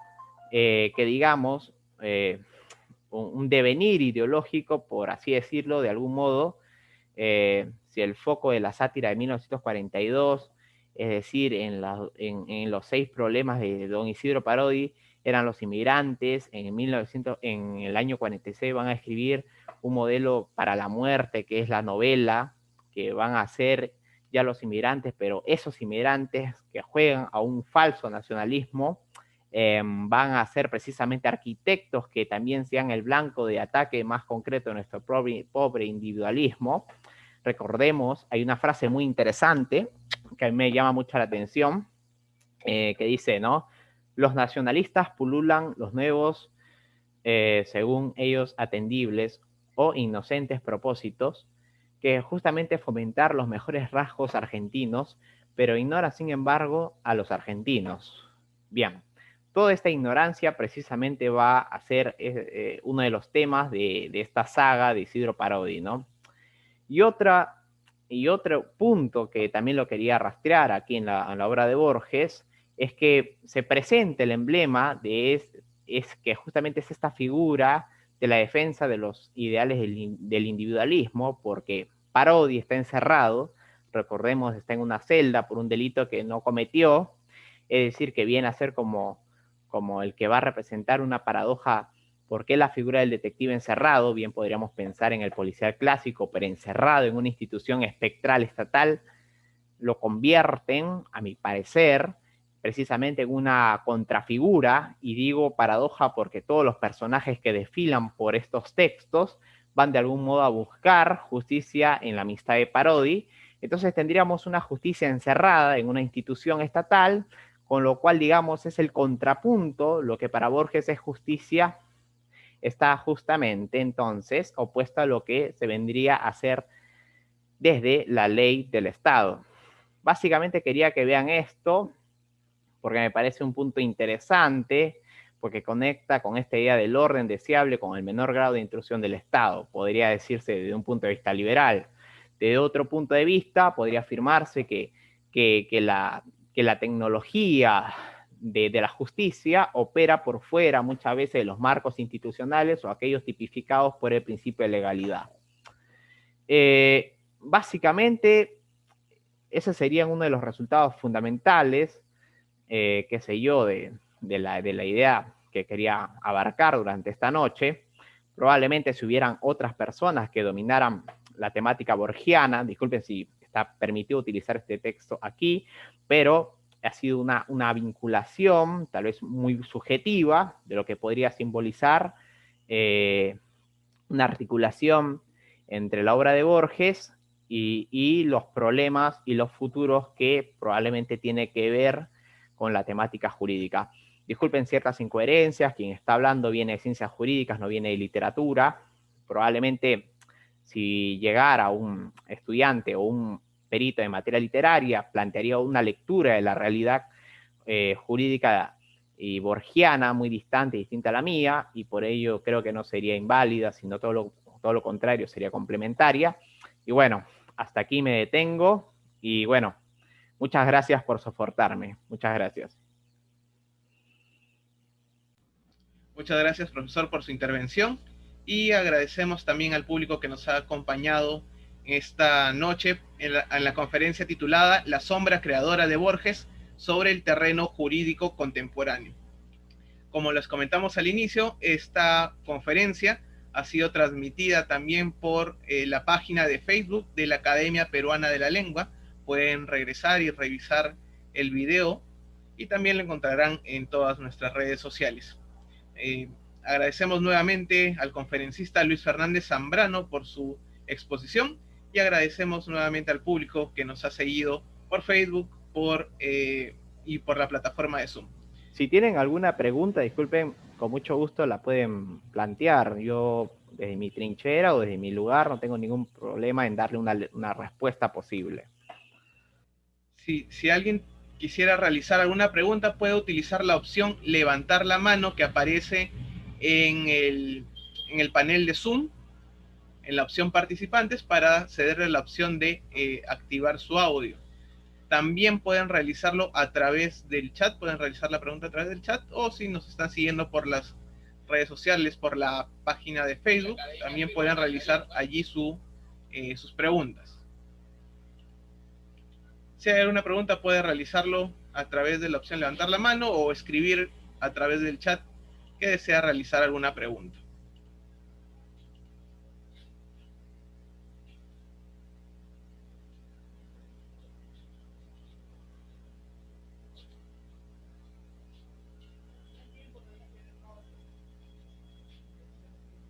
B: que digamos un devenir ideológico, por así decirlo, de algún modo, si el foco de la sátira de 1942, es decir, en los 6 problemas de don Isidro Parodi, eran los inmigrantes. En el año 46 van a escribir un modelo para la muerte, que es la novela, que van a ser ya los inmigrantes, pero esos inmigrantes que juegan a un falso nacionalismo, van a ser precisamente arquitectos que también sean el blanco de ataque más concreto de nuestro pobre individualismo. Recordemos, hay una frase muy interesante que a mí me llama mucho la atención, que dice, ¿no? Los nacionalistas pululan los nuevos, según ellos, atendibles o inocentes propósitos, que justamente fomentar los mejores rasgos argentinos, pero ignora, sin embargo, a los argentinos. Bien, toda esta ignorancia precisamente va a ser uno de los temas de esta saga de Isidro Parodi, ¿no? Y otro punto que también lo quería rastrear aquí en la obra de Borges es que se presenta el emblema es que justamente es esta figura de la defensa de los ideales del individualismo, porque Parodi está encerrado, recordemos, está en una celda por un delito que no cometió, es decir, que viene a ser como el que va a representar una paradoja. ¿Por qué la figura del detective encerrado? Bien podríamos pensar en el policial clásico, pero encerrado en una institución espectral estatal, lo convierten, a mi parecer, precisamente en una contrafigura, y digo paradoja porque todos los personajes que desfilan por estos textos van de algún modo a buscar justicia en la amistad de Parodi. Entonces tendríamos una justicia encerrada en una institución estatal, con lo cual, digamos, es el contrapunto. Lo que para Borges es justicia está justamente entonces opuesto a lo que se vendría a hacer desde la ley del Estado. Básicamente quería que vean esto porque me parece un punto interesante, porque conecta con esta idea del orden deseable con el menor grado de intrusión del Estado, podría decirse desde un punto de vista liberal. Desde otro punto de vista, podría afirmarse que la tecnología de la justicia opera por fuera muchas veces de los marcos institucionales o aquellos tipificados por el principio de legalidad. Básicamente, ese sería uno de los resultados fundamentales, qué sé yo, de de la idea que quería abarcar durante esta noche. Probablemente si hubieran otras personas que dominaran la temática borgiana, disculpen si está permitido utilizar este texto aquí, pero ha sido una vinculación tal vez muy subjetiva de lo que podría simbolizar una articulación entre la obra de Borges y los problemas y los futuros que probablemente tiene que ver con la temática jurídica. Disculpen ciertas incoherencias, quien está hablando viene de ciencias jurídicas, no viene de literatura. Probablemente si llegara un estudiante o un perito de materia literaria, plantearía una lectura de la realidad jurídica y borgiana muy distante, distinta a la mía, y por ello creo que no sería inválida, sino todo lo contrario, sería complementaria. Y bueno, hasta aquí me detengo, y bueno, muchas gracias por soportarme. Muchas gracias.
A: Muchas gracias, profesor, por su intervención, y agradecemos también al público que nos ha acompañado esta noche en la conferencia titulada La sombra creadora de Borges sobre el terreno jurídico contemporáneo. Como les comentamos al inicio, esta conferencia ha sido transmitida también por la página de Facebook de la Academia Peruana de la Lengua. Pueden regresar y revisar el video, y también lo encontrarán en todas nuestras redes sociales. Agradecemos nuevamente al conferencista Luis Fernández Zambrano por su exposición, y agradecemos nuevamente al público que nos ha seguido por Facebook y por la plataforma de Zoom.
B: Si tienen alguna pregunta, disculpen, con mucho gusto la pueden plantear. Yo desde mi trinchera o desde mi lugar no tengo ningún problema en darle una respuesta posible.
A: Si alguien quisiera realizar alguna pregunta, puede utilizar la opción levantar la mano que aparece en el panel de Zoom, en la opción participantes, para cederle la opción de activar su audio. También pueden realizarlo a través del chat, pueden realizar la pregunta a través del chat, o si nos están siguiendo por las redes sociales, por la página de Facebook, también pueden realizar allí sus preguntas. Si hay alguna pregunta, puede realizarlo a través de la opción levantar la mano o escribir a través del chat que desea realizar alguna pregunta.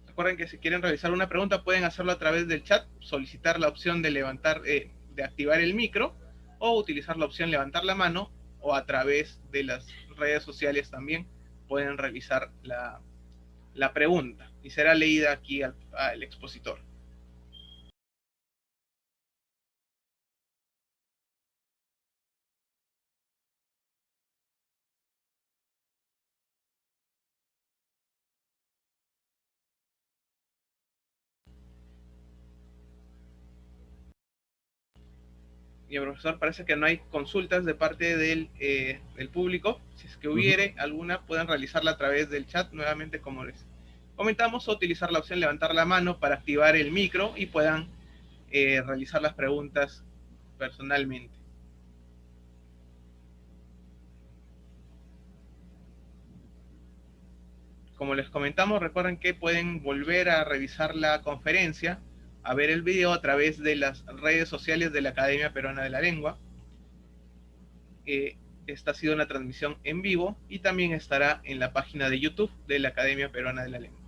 A: Recuerden que si quieren realizar una pregunta, pueden hacerlo a través del chat, solicitar la opción de de activar el micro, o utilizar la opción levantar la mano, o a través de las redes sociales también pueden realizar la pregunta y será leída aquí al expositor. Y profesor, parece que no hay consultas de parte del público. Si es que hubiere alguna, pueden realizarla a través del chat, nuevamente como les comentamos, o utilizar la opción levantar la mano para activar el micro y puedan realizar las preguntas personalmente. Como les comentamos, recuerden que pueden volver a revisar la conferencia, a ver el video a través de las redes sociales de la Academia Peruana de la Lengua. Esta ha sido una transmisión en vivo y también estará en la página de YouTube de la Academia Peruana de la Lengua.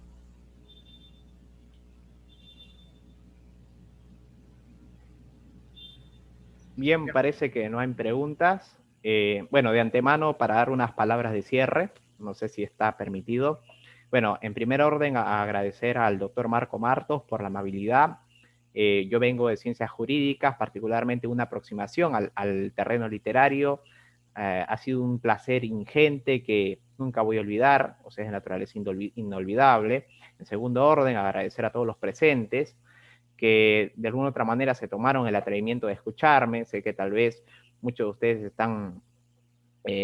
B: Bien, parece que no hay preguntas. Bueno, de antemano, para dar unas palabras de cierre, no sé si está permitido. Bueno, en primer orden, agradecer al doctor Marco Martos por la amabilidad. Yo vengo de ciencias jurídicas, particularmente una aproximación al terreno literario. Ha sido un placer ingente que nunca voy a olvidar, o sea, es de naturaleza inolvidable. En segundo orden, agradecer a todos los presentes que de alguna u otra manera se tomaron el atrevimiento de escucharme. Sé que tal vez muchos de ustedes están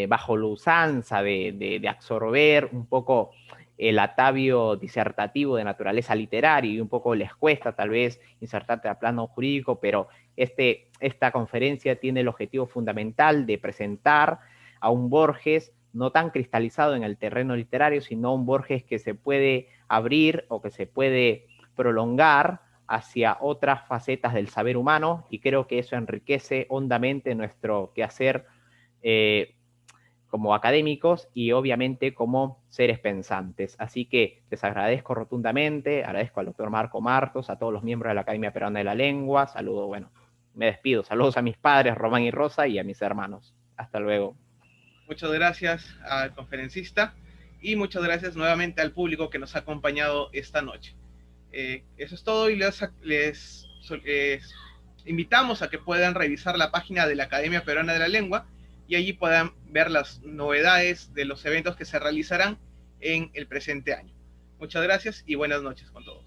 B: bajo la usanza de absorber un poco el atavio disertativo de naturaleza literaria y un poco les cuesta tal vez insertarte a plano jurídico, pero esta conferencia tiene el objetivo fundamental de presentar a un Borges no tan cristalizado en el terreno literario, sino un Borges que se puede abrir o que se puede prolongar hacia otras facetas del saber humano, y creo que eso enriquece hondamente nuestro quehacer como académicos y obviamente como seres pensantes. Así que les agradezco rotundamente, agradezco al doctor Marco Martos, a todos los miembros de la Academia Peruana de la Lengua, saludo, bueno, me despido, saludos a mis padres, Román y Rosa, y a mis hermanos. Hasta luego.
A: Muchas gracias al conferencista y muchas gracias nuevamente al público que nos ha acompañado esta noche. Eso es todo, y les invitamos a que puedan revisar la página de la Academia Peruana de la Lengua y allí puedan ver las novedades de los eventos que se realizarán en el presente año. Muchas gracias y buenas noches con todos.